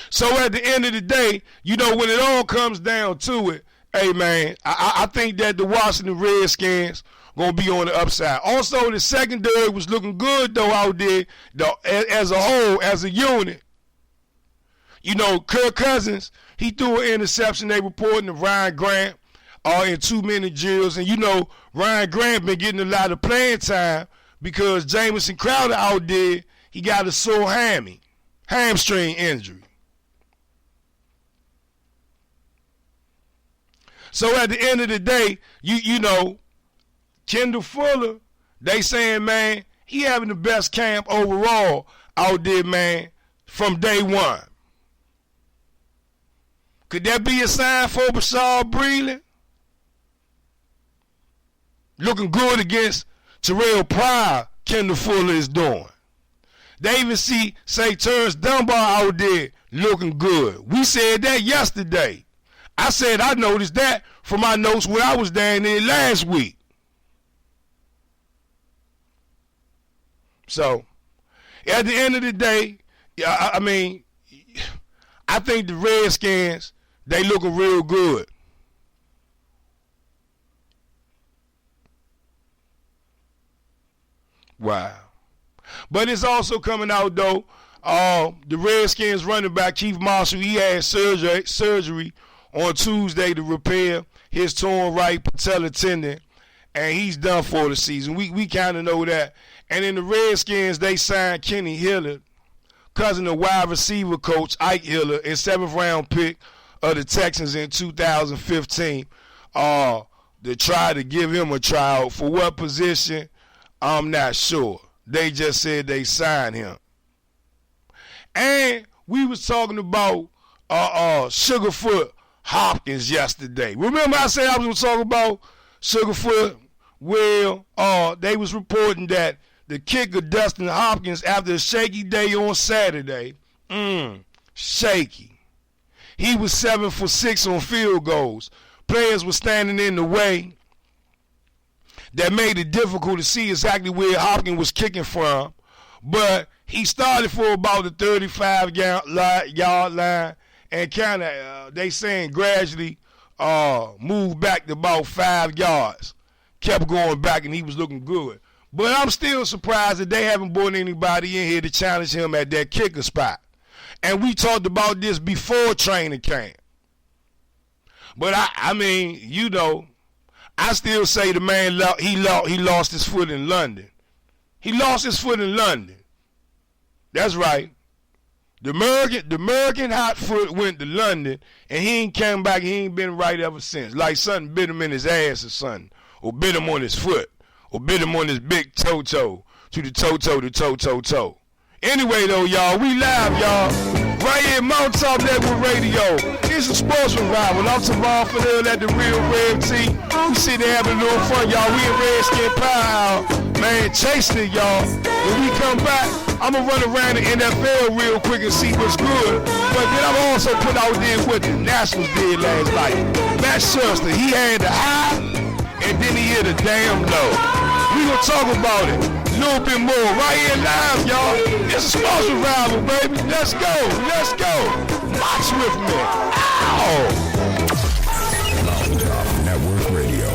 So at the end of the day, you know, when it all comes down to it, hey, man, I think that the Washington Redskins going to be on the upside. Also, the secondary was looking good, though, out there as a whole, as a unit. You know, Kirk Cousins, he threw an interception. They reporting to Ryan Grant in 2-minute drills. And, you know, Ryan Grant been getting a lot of playing time because Jamison Crowder out there, he got a sore hamstring injury. So at the end of the day, you know, Kendall Fuller, they saying, man, he having the best camp overall out there, man, from day one. Could that be a sign for Bashard Breeland? Looking good against Terrell Pryor, Kendall Fuller is doing. They even say Terrence Dunbar out there looking good. We said that yesterday. I said I noticed that from my notes when I was down there last week. So, at the end of the day, I mean, I think the Redskins, they looking real good. Wow. But it's also coming out, though, the Redskins running back, Chief Marshall, he had surgery on Tuesday to repair his torn right patella tendon, and he's done for the season. We kind of know that. And in the Redskins, they signed Kenny Hillard, cousin of wide receiver coach Ike Hillard, and 7th-round pick of the Texans in 2015 to try to give him a tryout. For what position, I'm not sure. They just said they signed him. And we was talking about Sugarfoot Hopkins yesterday. Remember I said I was going to talk about Sugarfoot? Well, they was reporting that the kicker Dustin Hopkins, after a shaky day on Saturday, shaky. He was 7 for 6 on field goals. Players were standing in the way. That made it difficult to see exactly where Hopkins was kicking from. But he started for about the 35-yard line and kind of, they saying gradually moved back to about 5 yards. Kept going back, and he was looking good. But I'm still surprised that they haven't brought anybody in here to challenge him at that kicker spot. And we talked about this before training camp. But, I mean, you know, I still say the man, he lost his foot in London. He lost his foot in London. That's right. The American hot foot went to London, and he ain't came back. He ain't been right ever since. Like something bit him in his ass or something, or bit him on his foot, or bit him on his big toe-toe, to the toe-toe, the toe-toe-toe. Anyway, though, y'all, we live, y'all. Right here, Mount Top Network Radio. It's a sports revival. I'm Tavon Fidel at the Real Rev T. We sitting there having a little fun, y'all. We in Redskin Power, man, chasing it, y'all. When we come back, I'm going to run around the NFL real quick and see what's good. But then I'm also put out there what the Nationals did last night. Matt Schuster, he had the high, and then he hit a damn low. We going to talk about it a little bit more right here live, y'all. It's a sports revival, baby. Let's go. Let's go. March with me. Ow! Mountain Top Network Radio.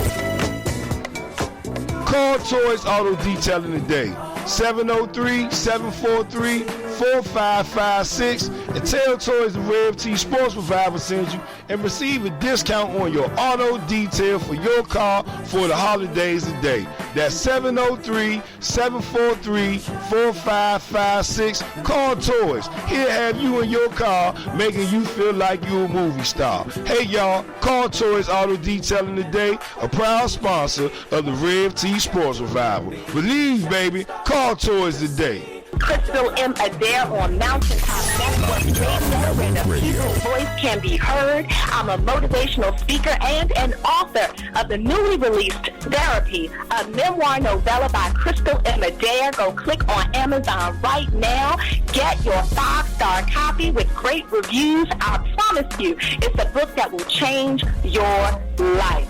Call Toys Auto Detailing today. 703-743-4556 and tell Toys the Rev T Sports Revival sends you and receive a discount on your auto detail for your car for the holidays today. That's 703-743-4556. Call Toys. He'll have you in your car making you feel like you're a movie star. Hey y'all, call Toys Auto Detailing today, a proud sponsor of the Rev T Sports Revival. Believe, baby, call Toys today. Crystal M. Adair on Mountaintop Network Radio, where the people's voice can be heard. I'm a motivational speaker and an author of the newly released Therapy, a memoir novella by Crystal M. Adair. Go click on Amazon right now. Get your 5-star copy with great reviews. I promise you, it's a book that will change your life.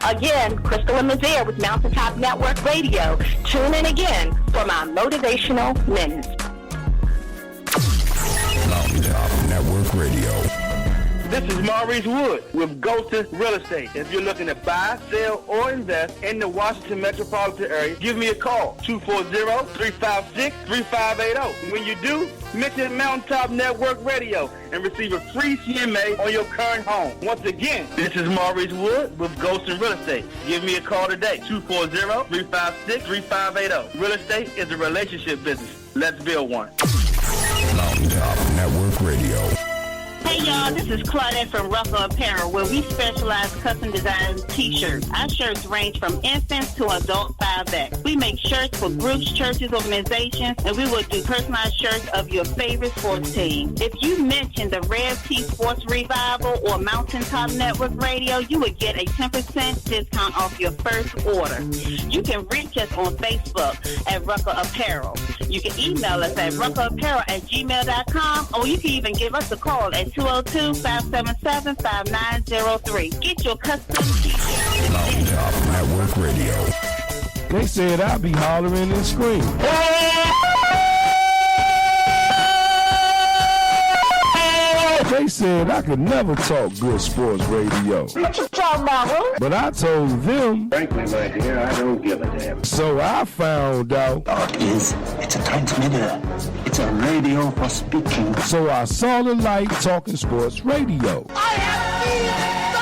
Again, Crystal M. Adair with Mountaintop Network Radio. Tune in again for my motivational minutes. Mountaintop Network Radio. This is Maurice Wood with Ghosted Real Estate. If you're looking to buy, sell, or invest in the Washington metropolitan area, give me a call, 240-356-3580. When you do, mention Mountaintop Network Radio and receive a free CMA on your current home. Once again, this is Maurice Wood with Ghosted Real Estate. Give me a call today, 240-356-3580. Real estate is a relationship business. Let's build one. Mountaintop Network Radio. Hey y'all, this is Claudette from Ruffle Apparel, where we specialize custom design t-shirts. Our shirts range from infants to adult 5X. We make shirts for groups, churches, organizations, and we will do personalized shirts of your favorite sports team. If you mention the Rev T Sports Revival or Mountaintop Network Radio, you would get a 10% discount off your first order. You can reach us on Facebook at Ruffle Apparel. You can email us at ruffleapparel@gmail.com, or you can even give us a call at 202-577-5903. Get your custom t-shirts. Mountaintop Network Radio. They said I'd be hollering and screaming. They said I could never talk good sports radio. What you talking about, huh? But I told them, Frankly, my dear, I don't give a damn. so I found out. It's a transmitter. It's a radio for speaking. So I saw the light talking sports radio. I have seen the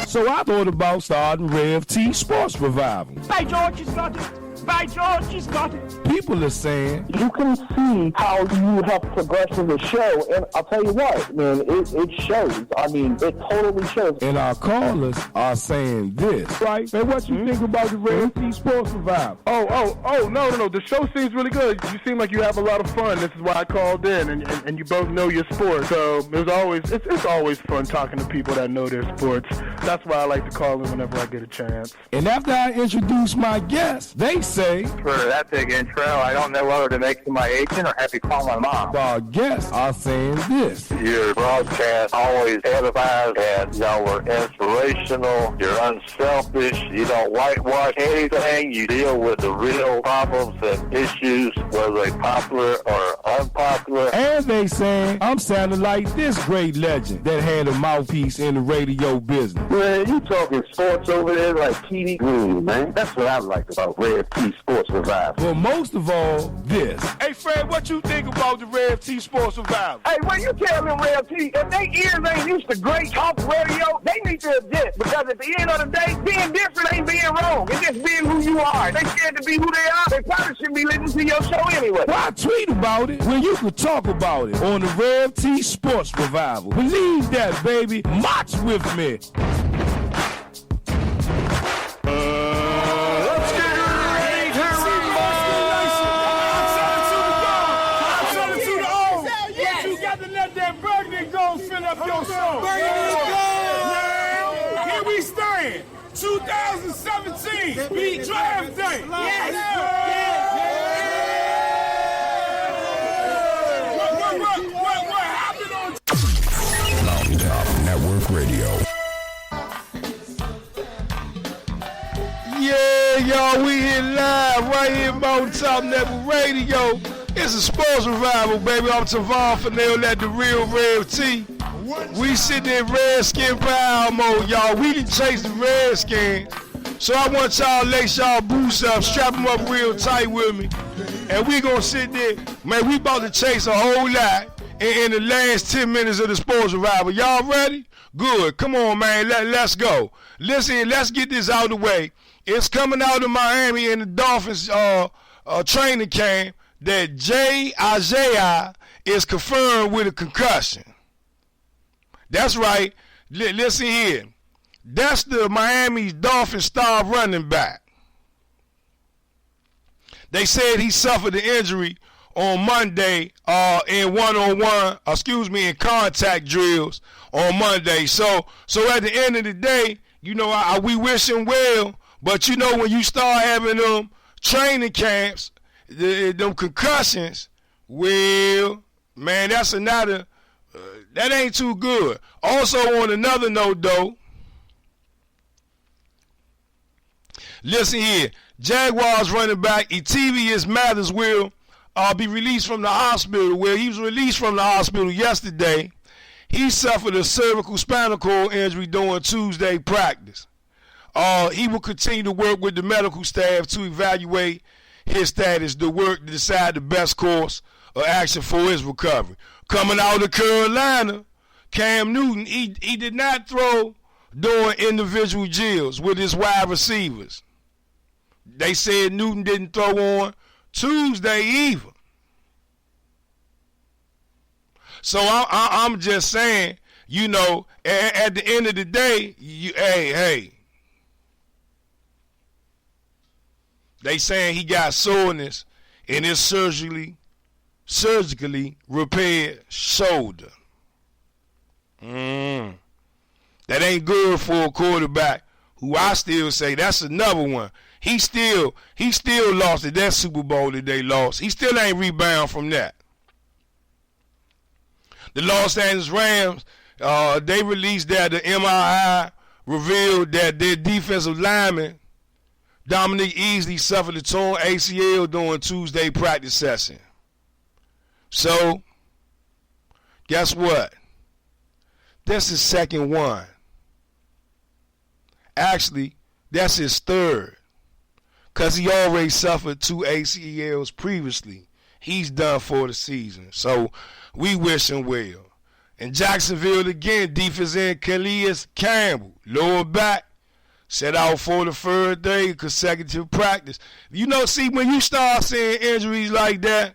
light. So I thought about starting Rev T Sports Revival. By George, he's got it. By George, he's got it. People are saying, You can see how you have progressed in the show, and I'll tell you what, man, it shows. I mean, it totally shows. and our callers are saying this, right? Man, what you think about the Rev T Sports Revival? No. The show seems really good. You seem like you have a lot of fun. This is why I called in, and you both know your sport. So it's always fun talking to people that know their sports. That's why I like to call in whenever I get a chance. And after I introduce my guests, they say, For that big intro, I don't know whether to make you my agent or have you call my mom. our guests are saying this. Your broadcast always edifies and y'all are inspirational. You're unselfish. You don't whitewash anything. You deal with the real problems and issues, whether they're popular or unpopular. And they saying, I'm sounding like this great legend that had a mouthpiece in the radio business. Man, you talking sports over there like TV Green, man. That's what I like about Red T Sports Revival. But most of all, this. Hey, Fred, what you think about the Rev T Sports Revival? Hey, when you tell them Red T, if their ears ain't used to great talk radio, they need to adjust. Because at the end of the day, being different ain't being wrong. It's just being who you are. They scared to be who they are. They probably shouldn't be listening to your show anyway. Well, I tweet about it. when you could talk about it on the Rev T Sports Revival. Believe that, baby. March with me. Let's get ready to I'm telling to the old. Yes. You got to let that burgundy go fill up your soul. Burgundy go. Now, here we stand. 2017. Big draft day. Yes. What happened on Mountaintop Network Radio. Yeah, y'all, we here live right here at Mountaintop Network Radio. It's a sports revival, baby. I'm Tavon Fennell at the Real Rev T. We sitting in Redskin power mode, y'all. We done chase the Redskins. So I want y'all to lace y'all boots up, strap them up real tight with me. And we gonna sit there. Man, we about to chase a whole lot in the last 10 minutes of the sports revival. Y'all ready? Good. Come on, man. Let's go. Listen, let's get this out of the way. It's coming out of Miami in the Dolphins training camp that Jay Isaiah is confirmed with a concussion. That's right. Listen here. That's the Miami Dolphins star running back. They said he suffered an injury on Monday in in contact drills on Monday. So at the end of the day, you know, we wish him well. But you know, when you start having them training camps, them concussions, well, man, that's another. That ain't too good. Also, on another note, though, listen here. Jaguars running back Etavius Mathers will be released from the hospital. Well, he was released from the hospital yesterday. He suffered a cervical spinal cord injury during Tuesday practice. He will continue to work with the medical staff to evaluate his status, to decide the best course of action for his recovery. Coming out of Carolina, Cam Newton, he did not throw during individual drills with his wide receivers. They said Newton didn't throw on Tuesday either. So I'm just saying, you know, at the end of the day, hey. They saying he got soreness in his surgically repaired shoulder. That ain't good for a quarterback who I still say that's another one. He still lost at that Super Bowl that they lost. He still ain't rebound from that. The Los Angeles Rams, they released that the MRI revealed that their defensive lineman Dominic Easley suffered a torn ACL during Tuesday practice session. So, guess what? That's his second one. Actually, that's his third. Because he already suffered 2 ACLs previously. He's done for the season. So, we wish him well. In Jacksonville again, defense end Calais Campbell, lower back, set out for the third day of consecutive practice. You know, see, when you start seeing injuries like that,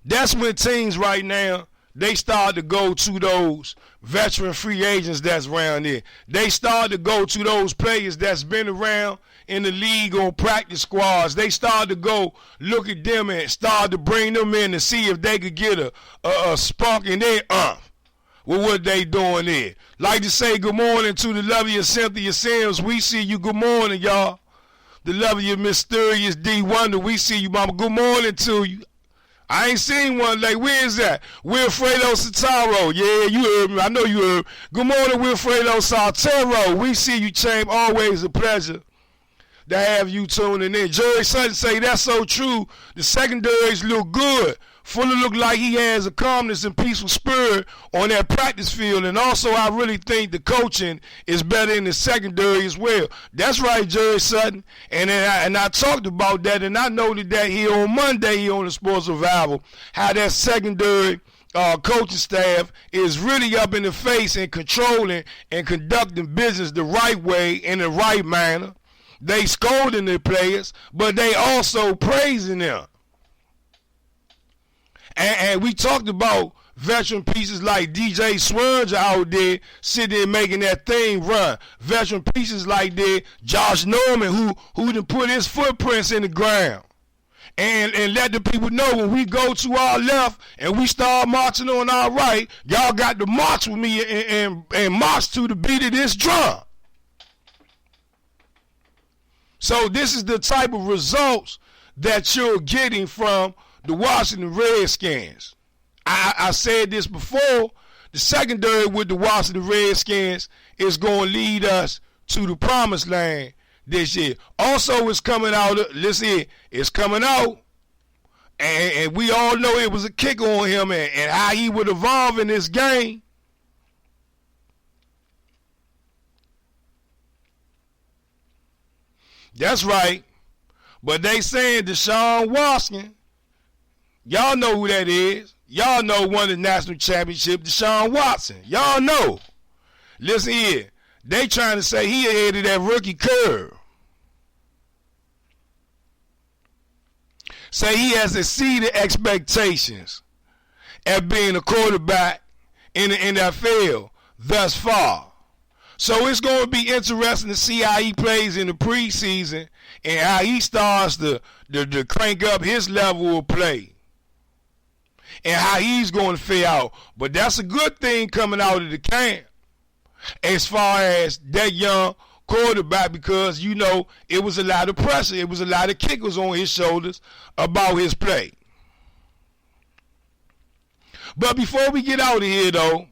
that's when teams right now, they start to go to those veteran free agents that's around there. They start to go to those players that's been around in the league on practice squads. They start to go look at them and start to bring them in to see if they could get a spunk in their with what they doing there. Like to say good morning to the lovely Cynthia Sims. We see you. Good morning, y'all. The lovely Mysterious D Wonder. We see you, mama. Good morning to you. I ain't seen one like, where is that? Wilfredo Sataro. Yeah, you heard me. I know you heard. Good morning, Wilfredo Sataro. We see you, champ. Always a pleasure to have you tuning in. Jerry Sutton say that's so true. The secondaries look good. Fuller look like he has a calmness and peaceful spirit on that practice field. And also, I really think the coaching is better in the secondary as well. That's right, Jerry Sutton. And I talked about that, and I noted that here on Monday here on the Sports Revival, how that secondary coaching staff is really up in the face and controlling and conducting business the right way in the right manner. They scolding their players, but they also praising them. And we talked about veteran pieces like DJ Swerge out there sitting there making that thing run. Veteran pieces like that, Josh Norman, who done put his footprints in the ground. And let the people know when we go to our left and we start marching on our right, y'all got to march with me and march to the beat of this drum. So this is the type of results that you're getting from the Washington Redskins. I said this before, the secondary with the Washington Redskins is going to lead us to the promised land this year. Also, it's coming out, listen, it's coming out, and we all know it was a kick on him and how he would evolve in this game. That's right. But they saying Deshaun Watson, y'all know who that is. Y'all know won the national championship, Deshaun Watson. Y'all know. Listen here. They trying to say he ahead of that rookie curve. Say he has exceeded expectations at being a quarterback in the NFL thus far. So it's going to be interesting to see how he plays in the preseason and how he starts to crank up his level of play and how he's going to fare out. But that's a good thing coming out of the camp as far as that young quarterback, because, you know, it was a lot of pressure. It was a lot of kickers on his shoulders about his play. But before we get out of here, though,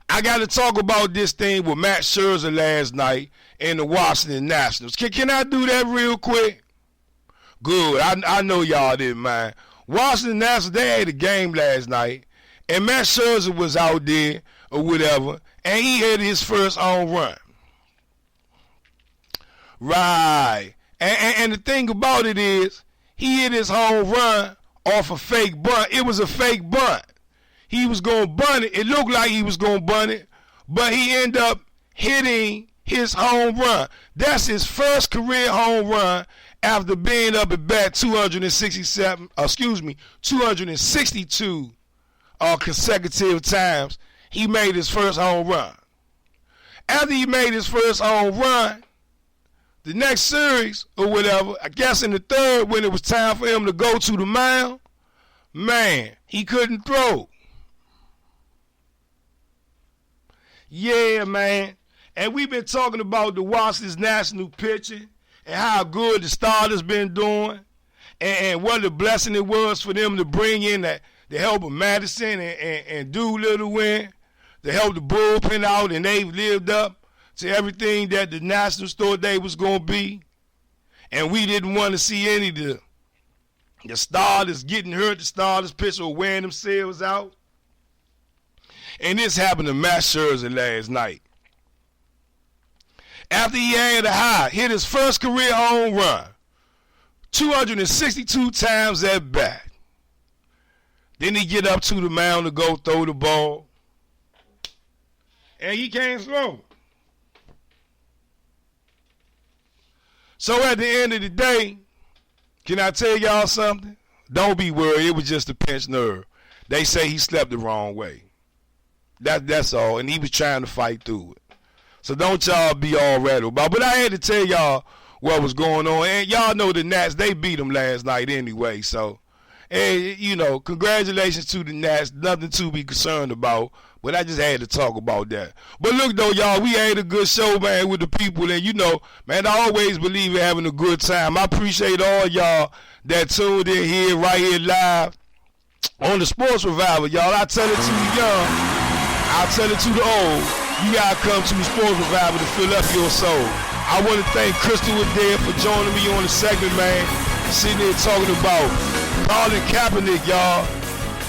I got to talk about this thing with Matt Scherzer last night and the Washington Nationals. Can I do that real quick? Good. I know y'all didn't mind. Washington Nationals, they had a game last night, and Matt Scherzer was out there or whatever, and he hit his first home run. Right. And the thing about it is, he hit his home run off a fake bunt. It was a fake bunt. He was going to bunt it. It looked like he was going to bunt it, but he ended up hitting his home run. That's his first career home run after being up at bat 262 consecutive times. He made his first home run. After he made his first home run, the next series or whatever, I guess in the third, when it was time for him to go to the mound, man, he couldn't throw. Yeah, man. And we've been talking about the Washington's national pitching and how good the starters been doing and what a blessing it was for them to bring in the help of Madison and Doolittle in, to help the bullpen out, and they've lived up to everything that the Nationals thought they was going to be. And we didn't want to see any of the starters getting hurt, the starters pitchers wearing themselves out. And this happened to Matt Scherzer last night. After he had a high, hit his first career home run, 262 times at bat. Then he get up to the mound to go throw the ball. And he can't throw. So at the end of the day, can I tell y'all something? Don't be worried. It was just a pinched nerve. They say he slept the wrong way. That's all. And he was trying to fight through it. So don't y'all be all rattled about. But I had to tell y'all what was going on. And y'all know the Nats, they beat them last night anyway. So, and, you know, congratulations to the Nats. Nothing to be concerned about. But I just had to talk about that. But look, though, y'all, we had a good show, man, with the people. And, you know, man, I always believe in having a good time. I appreciate all y'all that tuned in here, right here live on the Sports Revival, y'all. I tell it to the young. I tell it to the old. You gotta come to the Sports Revival to fill up your soul. I want to thank Crystal Adair for joining me on the segment, man. Sitting there talking about Colin Kaepernick, y'all.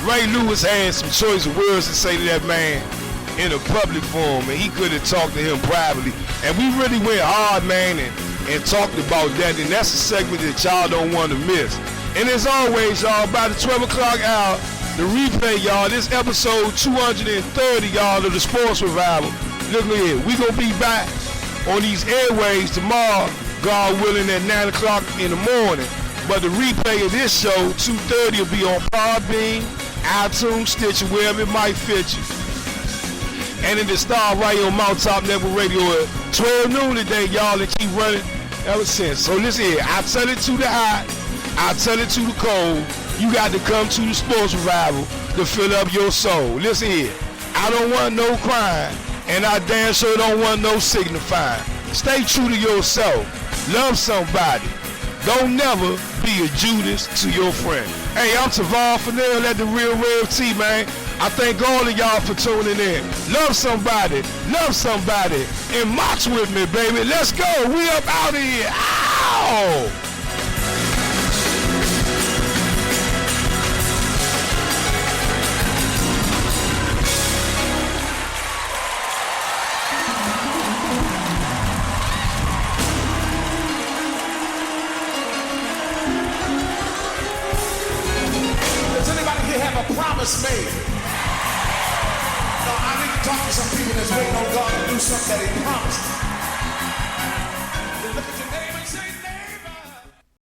Ray Lewis had some choice of words to say to that man in a public forum, and he could have talked to him privately. And we really went hard, man, and talked about that. And that's a segment that y'all don't want to miss. And as always, y'all, by the 12 o'clock hour, the replay, y'all, this episode 230, y'all, of the Sports Revival. Look here, we going to be back on these airways tomorrow, God willing, at 9 o'clock in the morning. But the replay of this show, 2:30, will be on Podbean, iTunes, Stitcher, wherever it might fit you. And it is started right here on Mountaintop Network Radio at 12 noon today, y'all, and keep running ever since. So listen here, I tell it to the hot, I tell it to the cold. You got to come to the sports revival to fill up your soul. Listen here, I don't want no crime, and I damn sure don't want no signifying. Stay true to yourself. Love somebody. Don't never be a Judas to your friend. Hey, I'm Tavon Fennell at the Real Rev T, man. I thank all of y'all for tuning in. Love somebody, and march with me, baby. Let's go. We up out of here. Ow! Does anybody here have a promise made? No, I need to talk to some people that's waiting on God to do something that He promised.